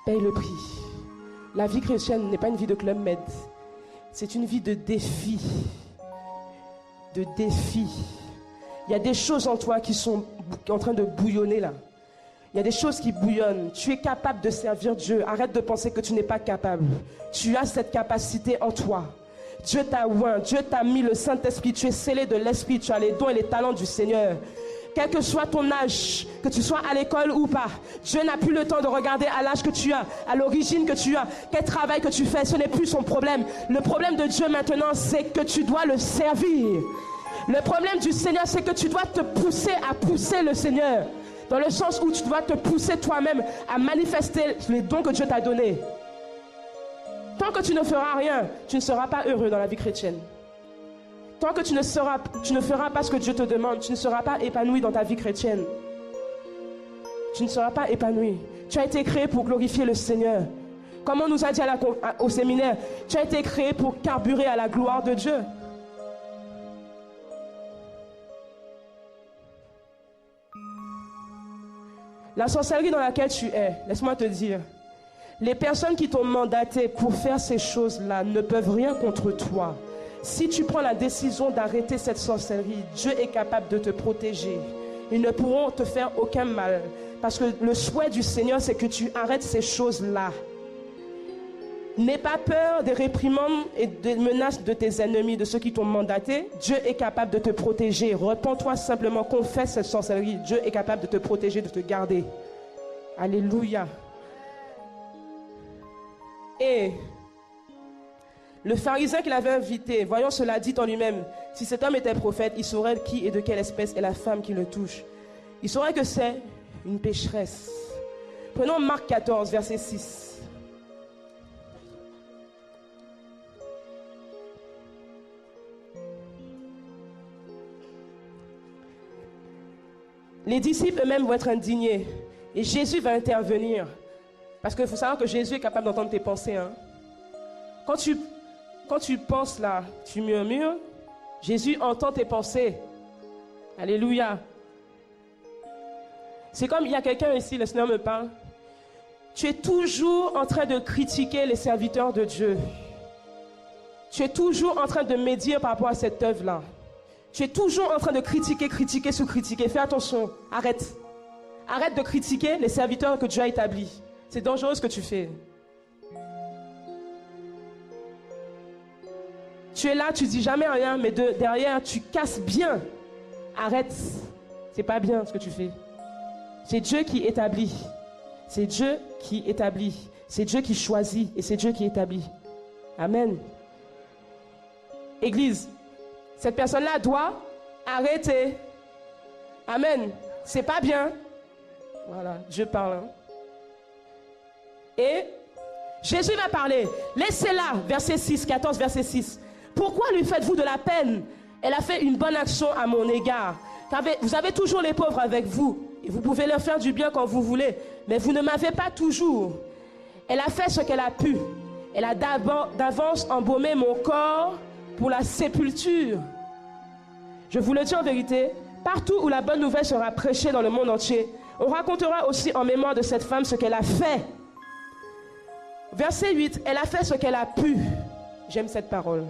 Paye le prix. La vie chrétienne n'est pas une vie de Club Med. C'est une vie de défi. De défi. Il y a des choses en toi qui sont en train de bouillonner là. Il y a des choses qui bouillonnent. Tu es capable de servir Dieu. Arrête de penser que tu n'es pas capable. Tu as cette capacité en toi. Dieu t'a oint. Dieu t'a mis le Saint-Esprit. Tu es scellé de l'Esprit. Tu as les dons et les talents du Seigneur. Quel que soit ton âge, que tu sois à l'école ou pas, Dieu n'a plus le temps de regarder à l'âge que tu as, à l'origine que tu as, quel travail que tu fais, ce n'est plus son problème. Le problème de Dieu maintenant, c'est que tu dois le servir. Le problème du Seigneur, c'est que tu dois te pousser à pousser le Seigneur. Dans le sens où tu dois te pousser toi-même à manifester les dons que Dieu t'a donnés. Tant que tu ne feras rien, tu ne seras pas heureux dans la vie chrétienne. Tant que tu ne feras pas ce que Dieu te demande, tu ne seras pas épanoui dans ta vie chrétienne. Tu ne seras pas épanoui. Tu as été créé pour glorifier le Seigneur. Comme on nous a dit au séminaire, tu as été créé pour carburer à la gloire de Dieu. La sorcellerie dans laquelle tu es, laisse-moi te dire, les personnes qui t'ont mandaté pour faire ces choses-là ne peuvent rien contre toi. Si tu prends la décision d'arrêter cette sorcellerie, Dieu est capable de te protéger. Ils ne pourront te faire aucun mal. Parce que le souhait du Seigneur, c'est que tu arrêtes ces choses-là. N'aie pas peur des réprimandes et des menaces de tes ennemis, de ceux qui t'ont mandaté. Dieu est capable de te protéger. Repends-toi simplement, confesse cette sorcellerie. Dieu est capable de te protéger, de te garder. Alléluia. Et le pharisien qui l'avait invité, voyant cela, dit en lui-même, si cet homme était prophète, il saurait qui et de quelle espèce est la femme qui le touche. Il saurait que c'est une pécheresse. Prenons Marc 14, verset 6. Les disciples eux-mêmes vont être indignés. Et Jésus va intervenir. Parce qu'il faut savoir que Jésus est capable d'entendre tes pensées. Hein. Quand tu penses là, tu murmures, Jésus entend tes pensées. Alléluia. C'est comme il y a quelqu'un ici, le Seigneur me parle. Tu es toujours en train de critiquer les serviteurs de Dieu. Tu es toujours en train de médire par rapport à cette œuvre-là. Tu es toujours en train de critiquer, sous-critiquer. Fais attention, arrête. Arrête de critiquer les serviteurs que Dieu a établis. C'est dangereux ce que tu fais. Tu es là, tu dis jamais rien, mais derrière, tu casses bien. Arrête. C'est pas bien ce que tu fais. C'est Dieu qui établit. C'est Dieu qui établit. C'est Dieu qui choisit et c'est Dieu qui établit. Amen. Église, cette personne-là doit arrêter. Amen. C'est pas bien. Voilà, Dieu parle. Hein. Et Jésus va parler. Laissez-la, verset 6, 14, verset 6. Pourquoi lui faites-vous de la peine? Elle a fait une bonne action à mon égard. Vous avez toujours les pauvres avec vous. Et vous pouvez leur faire du bien quand vous voulez. Mais vous ne m'avez pas toujours. Elle a fait ce qu'elle a pu. Elle a d'avance embaumé mon corps pour la sépulture. Je vous le dis en vérité, partout où la bonne nouvelle sera prêchée dans le monde entier, On racontera aussi en mémoire de cette femme ce qu'elle a fait. Verset 8, elle a fait ce qu'elle a pu. J'aime cette parole.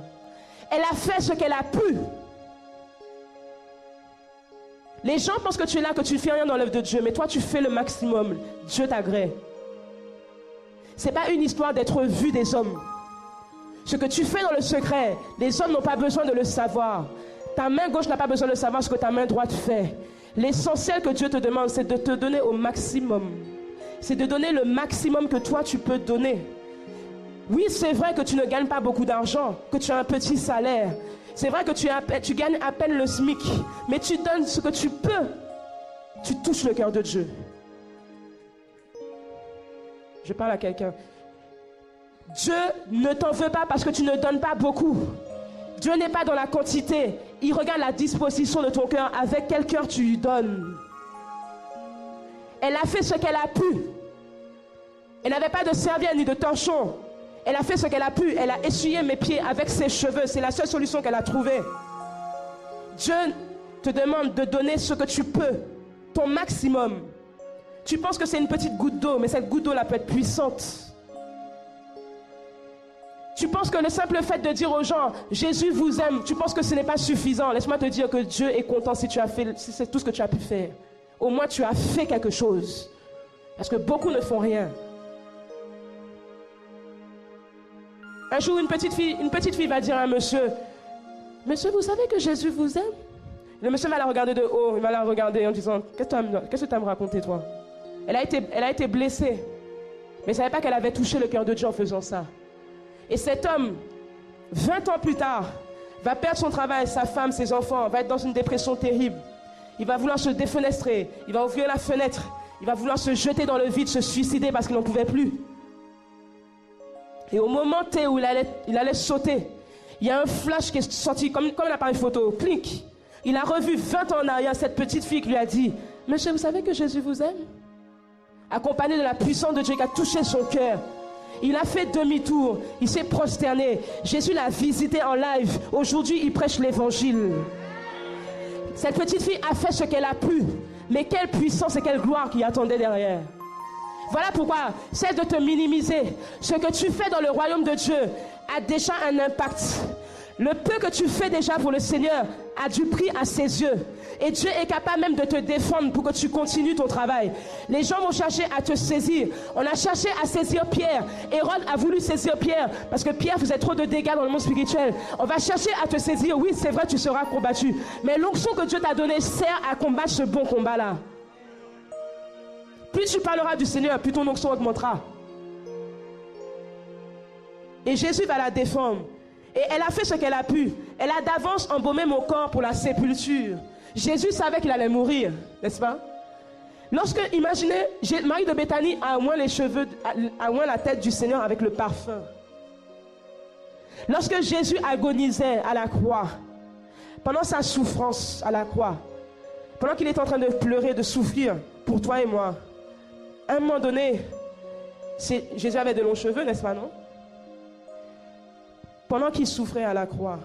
Elle a fait ce qu'elle a pu. Les gens pensent que tu es là, que tu ne fais rien dans l'œuvre de Dieu, mais toi tu fais le maximum. Dieu t'agrée. Ce n'est pas une histoire d'être vu des hommes. Ce que tu fais dans le secret, les hommes n'ont pas besoin de le savoir. Ta main gauche n'a pas besoin de savoir ce que ta main droite fait. L'essentiel que Dieu te demande, c'est de te donner au maximum. C'est de donner le maximum que toi tu peux donner. Oui, c'est vrai que tu ne gagnes pas beaucoup d'argent, que tu as un petit salaire. C'est vrai que tu gagnes à peine le SMIC, mais tu donnes ce que tu peux. Tu touches le cœur de Dieu. Je parle à quelqu'un. Dieu ne t'en veut pas parce que tu ne donnes pas beaucoup. Dieu n'est pas dans la quantité. Il regarde la disposition de ton cœur. Avec quel cœur tu lui donnes. Elle a fait ce qu'elle a pu. Elle n'avait pas de serviette ni de torchon. Elle a fait ce qu'elle a pu. Elle a essuyé mes pieds avec ses cheveux. C'est la seule solution qu'elle a trouvée. Dieu te demande de donner ce que tu peux. Ton maximum. Tu penses que c'est une petite goutte d'eau, mais cette goutte d'eau là peut être puissante. Tu penses que le simple fait de dire aux gens « Jésus vous aime », tu penses que ce n'est pas suffisant. Laisse-moi te dire que Dieu est content si c'est tout ce que tu as pu faire. Au moins tu as fait quelque chose. Parce que beaucoup ne font rien. Un jour, une petite fille va dire à un monsieur « Monsieur, vous savez que Jésus vous aime ?» Le monsieur va la regarder de haut, il va la regarder en disant « Qu'est-ce que tu as à me raconter, toi ?» Elle a été blessée. Mais elle ne savait pas qu'elle avait touché le cœur de Dieu en faisant ça. Et cet homme, 20 ans plus tard, va perdre son travail, sa femme, ses enfants, va être dans une dépression terrible. Il va vouloir se défenestrer, il va ouvrir la fenêtre, il va vouloir se jeter dans le vide, se suicider parce qu'il n'en pouvait plus. Et au moment T où il allait sauter, il y a un flash qui est sorti comme un appareil photo, clic. Il a revu 20 ans en arrière cette petite fille qui lui a dit « Monsieur, vous savez que Jésus vous aime ?» Accompagné de la puissance de Dieu qui a touché son cœur. Il a fait demi-tour, il s'est prosterné. Jésus l'a visité en live. Aujourd'hui, il prêche l'évangile. Cette petite fille a fait ce qu'elle a pu. Mais quelle puissance et quelle gloire qui attendait derrière. Voilà pourquoi, cesse de te minimiser. Ce que tu fais dans le royaume de Dieu a déjà un impact. Le peu que tu fais déjà pour le Seigneur a du prix à ses yeux. Et Dieu est capable même de te défendre pour que tu continues ton travail. Les gens vont chercher à te saisir. On a cherché à saisir Pierre. Hérode a voulu saisir Pierre parce que Pierre faisait trop de dégâts dans le monde spirituel. On va chercher à te saisir. Oui, c'est vrai, tu seras combattu. Mais l'onction que Dieu t'a donnée sert à combattre ce bon combat-là. Plus tu parleras du Seigneur, plus ton onction augmentera. Et Jésus va la défendre. Et elle a fait ce qu'elle a pu. Elle a d'avance embaumé mon corps pour la sépulture. Jésus savait qu'il allait mourir, n'est-ce pas? Lorsque, imaginez, Marie de Béthanie a oint les cheveux, a oint la tête du Seigneur avec le parfum. Lorsque Jésus agonisait à la croix, pendant sa souffrance à la croix, pendant qu'il est en train de pleurer, de souffrir pour toi et moi, à un moment donné, Jésus avait de longs cheveux, n'est-ce pas, non? Pendant qu'il souffrait à la croix,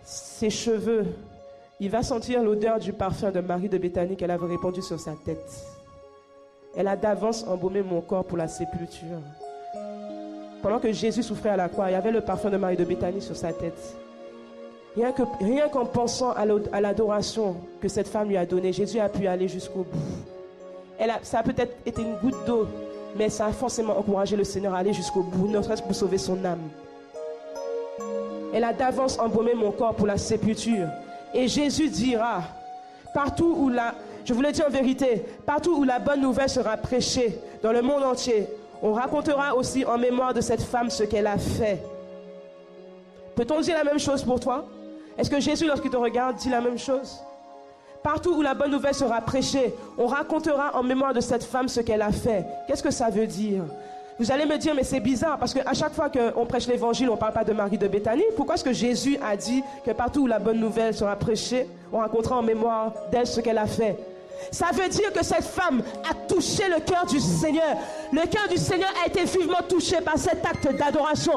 ses cheveux, il va sentir l'odeur du parfum de Marie de Béthanie qu'elle avait répandu sur sa tête. Elle a d'avance embaumé mon corps pour la sépulture. Pendant que Jésus souffrait à la croix, il y avait le parfum de Marie de Béthanie sur sa tête. Rien qu'en pensant à l'adoration que cette femme lui a donnée, Jésus a pu aller jusqu'au bout. Ça a peut-être été une goutte d'eau, mais ça a forcément encouragé le Seigneur à aller jusqu'au bout, ne serait-ce pour sauver son âme. Elle a d'avance embaumé mon corps pour la sépulture. Et Jésus dira, partout où je vous le dis en vérité, partout où la bonne nouvelle sera prêchée dans le monde entier, on racontera aussi en mémoire de cette femme ce qu'elle a fait. Peut-on dire la même chose pour toi? Est-ce que Jésus, lorsqu'il te regarde, dit la même chose? Partout où la bonne nouvelle sera prêchée, on racontera en mémoire de cette femme ce qu'elle a fait. Qu'est-ce que ça veut dire? Vous allez me dire, mais c'est bizarre, parce qu'à chaque fois qu'on prêche l'évangile, on ne parle pas de Marie de Béthanie. Pourquoi est-ce que Jésus a dit que partout où la bonne nouvelle sera prêchée, on racontera en mémoire d'elle ce qu'elle a fait? Ça veut dire que cette femme a touché le cœur du Seigneur. Le cœur du Seigneur a été vivement touché par cet acte d'adoration.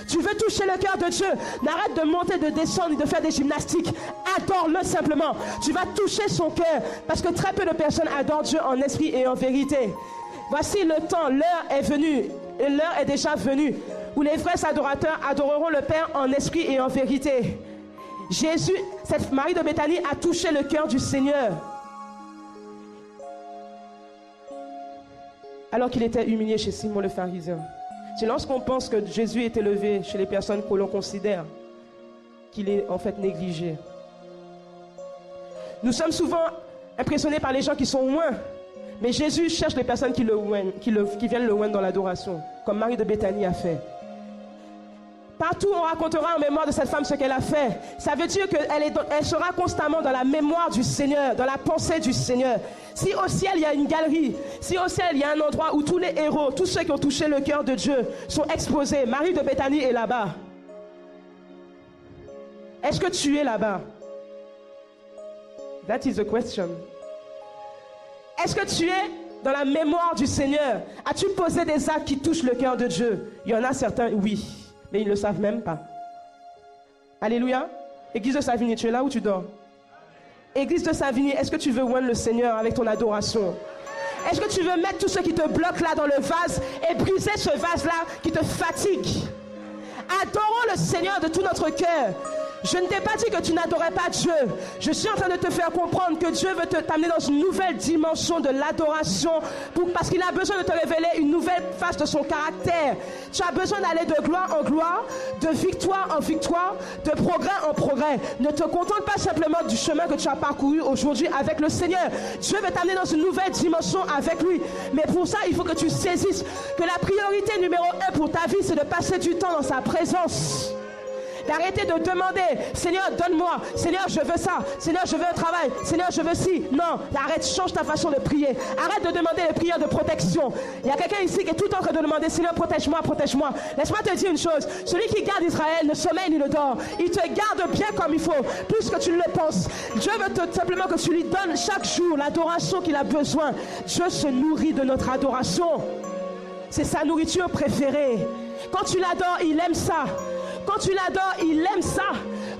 Tu veux toucher le cœur de Dieu? N'arrête de monter, de descendre et de faire des gymnastiques. Adore-le simplement. Tu vas toucher son cœur. Parce que très peu de personnes adorent Dieu en esprit et en vérité. Voici le temps, l'heure est venue. Et l'heure est déjà venue. Où les vrais adorateurs adoreront le Père en esprit et en vérité. Jésus, cette Marie de Béthanie, a touché le cœur du Seigneur. Alors qu'il était humilié chez Simon le pharisien. C'est lorsqu'on pense que Jésus est élevé chez les personnes que l'on considère qu'il est en fait négligé. Nous sommes souvent impressionnés par les gens qui sont loin. Mais Jésus cherche les personnes qui viennent le oindre dans l'adoration, comme Marie de Béthanie a fait. Partout, on racontera en mémoire de cette femme ce qu'elle a fait. Ça veut dire qu'elle sera constamment dans la mémoire du Seigneur, dans la pensée du Seigneur. Si au ciel, il y a une galerie, si au ciel, il y a un endroit où tous les héros, tous ceux qui ont touché le cœur de Dieu sont exposés, Marie de Béthanie est là-bas. Est-ce que tu es là-bas? That is the question. Est-ce que tu es dans la mémoire du Seigneur? As-tu posé des actes qui touchent le cœur de Dieu? Il y en a certains, oui. Mais ils ne le savent même pas. Alléluia. Église de Savigny, tu es là ou tu dors? Église de Savigny, est-ce que tu veux oindre le Seigneur avec ton adoration? Est-ce que tu veux mettre tout ce qui te bloque là dans le vase et briser ce vase-là qui te fatigue? Adorons le Seigneur de tout notre cœur. Je ne t'ai pas dit que tu n'adorais pas Dieu. Je suis en train de te faire comprendre que Dieu veut t'amener dans une nouvelle dimension de l'adoration parce qu'il a besoin de te révéler une nouvelle face de son caractère. Tu as besoin d'aller de gloire en gloire, de victoire en victoire, de progrès en progrès. Ne te contente pas simplement du chemin que tu as parcouru aujourd'hui avec le Seigneur. Dieu veut t'amener dans une nouvelle dimension avec lui. Mais pour ça, il faut que tu saisisses que la priorité numéro 1 pour ta vie, c'est de passer du temps dans sa présence. D'arrêter de demander, Seigneur, donne-moi, Seigneur, je veux ça, Seigneur, je veux un travail, Seigneur, je veux ci. Non, arrête, change ta façon de prier. Arrête de demander les prières de protection. Il y a quelqu'un ici qui est tout le temps en train de demander, Seigneur, protège-moi, protège-moi. Laisse-moi te dire une chose, celui qui garde Israël ne sommeille ni ne dort. Il te garde bien comme il faut, plus que tu le penses. Dieu veut simplement que tu lui donnes chaque jour l'adoration qu'il a besoin. Dieu se nourrit de notre adoration. C'est sa nourriture préférée. Quand tu l'adores, il aime ça. Quand tu l'adores, il aime ça.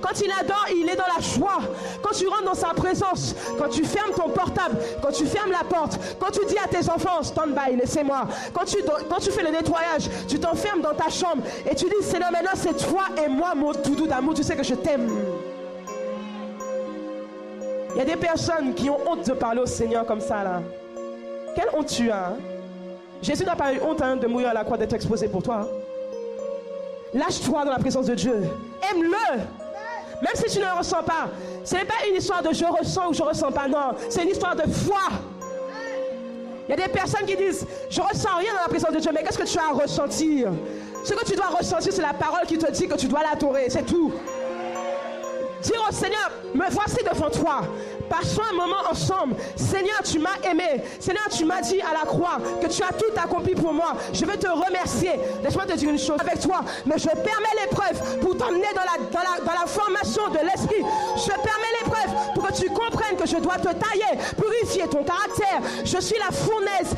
Quand il adore, il est dans la joie. Quand tu rentres dans sa présence, quand tu fermes ton portable, quand tu fermes la porte, quand tu dis à tes enfants, stand by, laissez-moi. Quand tu fais le nettoyage, tu t'enfermes dans ta chambre et tu dis, Seigneur, maintenant c'est toi et moi, mon doudou d'amour, tu sais que je t'aime. Il y a des personnes qui ont honte de parler au Seigneur comme ça là. Quelle honte tu as, hein? Jésus n'a pas eu honte de mourir à la croix, d'être exposé pour toi. Hein? Lâche-toi dans la présence de Dieu. Aime-le. Même si tu ne le ressens pas. Ce n'est pas une histoire de je ressens ou je ne ressens pas. Non, c'est une histoire de foi. Il y a des personnes qui disent je ne ressens rien dans la présence de Dieu. Mais qu'est-ce que tu as à ressentir? Ce que tu dois ressentir, c'est la parole qui te dit que tu dois l'adorer. C'est tout. Dire au Seigneur, me voici devant toi. Passons un moment ensemble. Seigneur, tu m'as aimé. Seigneur, tu m'as dit à la croix que tu as tout accompli pour moi. Je veux te remercier. Laisse-moi te dire une chose avec toi. Mais je permets l'épreuve pour t'emmener dans la formation de l'esprit. Je permets l'épreuve pour que tu comprennes que je dois te tailler, purifier ton caractère. Je suis la fournaise,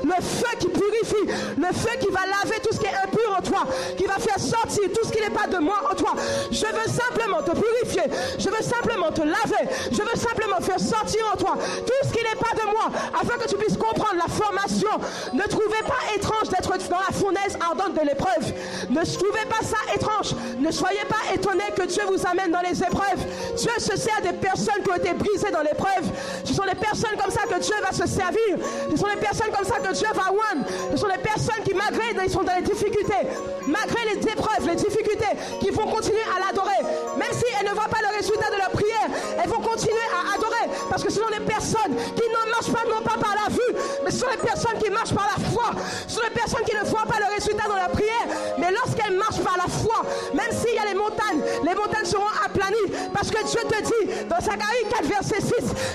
le feu qui purifie, le feu qui va laver tout ce qui est impur en toi, qui va faire sortir tout ce qui n'est pas de moi en toi. Je veux simplement te purifier. Je veux simplement te laver. Je veux simplement faire sortir en toi tout ce qui n'est pas de moi, afin que tu puisses comprendre la formation. Ne trouvez pas étrange d'être dans la fournaise ardente de l'épreuve. Ne trouvez pas ça étrange. Ne soyez pas étonnés que Dieu vous amène dans les épreuves. Dieu se sert des personnes qui ont été brisées dans l'épreuve. Ce sont les personnes comme ça que Dieu va se servir. Ce sont les personnes comme ça que Dieu va oindre. Ce sont les personnes qui, malgré ils sont dans les difficultés, malgré les épreuves, les difficultés, qui vont continuer à l'adorer. Même si elles ne voient pas le résultat de leur prière, elles vont continuer à adorer, parce que ce sont les personnes qui ne marchent pas non pas par la vue, mais ce sont les personnes qui marchent par la foi. Ce sont les personnes qui ne voient pas le résultat dans la prière, mais lorsqu'elles marchent par la foi, même s'il y a les montagnes seront aplanies, parce que Dieu te dit dans Zacharie 4 verset 6,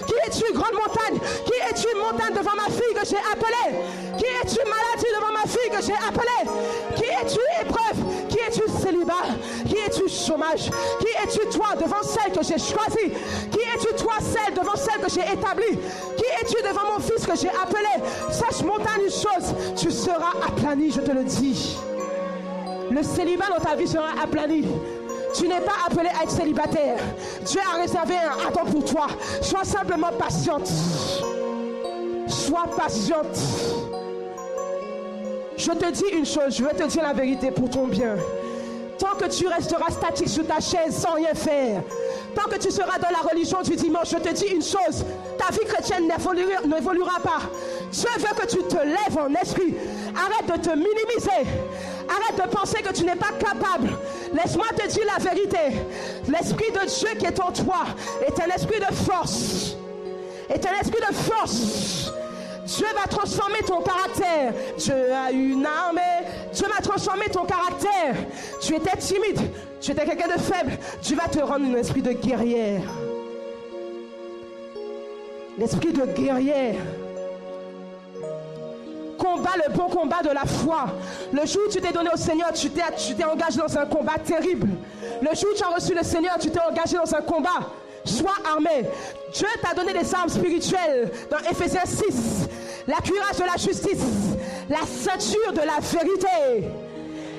qui es-tu grande montagne? Qui es-tu montagne devant ma fille que j'ai appelée? Qui es-tu maladie devant ma fille que j'ai appelée? Qui es-tu épreuve? Qui es-tu célibat? Qui es-tu chômage? Qui es-tu toi devant celle que j'ai choisie? Qui es-tu toi celle devant celle que j'ai établie? Qui es-tu devant mon fils que j'ai appelé? Sache montagne une chose, tu seras aplani, je te le dis. Le célibat dans ta vie sera aplani. Tu n'es pas appelé à être célibataire. Dieu a réservé un Adam pour toi. Sois simplement patiente. Sois patiente. Je te dis une chose, je vais te dire la vérité pour ton bien. Tant que tu resteras statique sur ta chaise sans rien faire, tant que tu seras dans la religion du dimanche, je te dis une chose, ta vie chrétienne n'évoluera pas. Dieu veut que tu te lèves en esprit. Arrête de te minimiser. Arrête de penser que tu n'es pas capable. Laisse-moi te dire la vérité. L'esprit de Dieu qui est en toi est un esprit de force. Est un esprit de force. Dieu va transformer ton caractère. Dieu a une armée. Dieu va transformer ton caractère. Tu étais timide. Tu étais quelqu'un de faible. Dieu va te rendre un esprit de guerrière. L'esprit de guerrière. Combat le bon combat de la foi. Le jour où tu t'es donné au Seigneur, tu t'es engagé dans un combat terrible. Le jour où tu as reçu le Seigneur, tu t'es engagé dans un combat. Sois armé. Dieu t'a donné des armes spirituelles dans Éphésiens 6. La cuirasse de la justice, la ceinture de la vérité,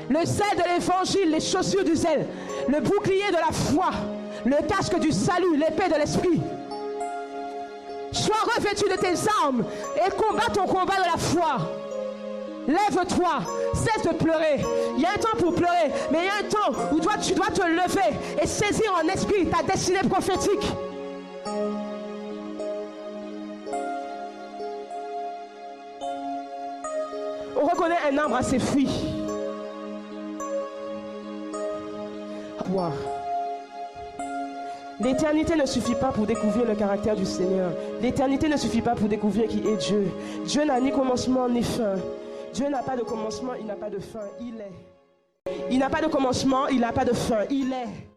le zèle de l'évangile, les chaussures du zèle, le bouclier de la foi, le casque du salut, l'épée de l'esprit. Sois revêtu de tes armes et combat ton combat de la foi. Lève-toi, cesse de pleurer. Il y a un temps pour pleurer, mais il y a un temps où tu dois te lever et saisir en esprit ta destinée prophétique. On reconnaît un arbre à ses fruits. Wow. L'éternité ne suffit pas pour découvrir le caractère du Seigneur. L'éternité ne suffit pas pour découvrir qui est Dieu. Dieu n'a ni commencement ni fin. Dieu n'a pas de commencement, il n'a pas de fin. Il est. Il n'a pas de commencement, il n'a pas de fin. Il est.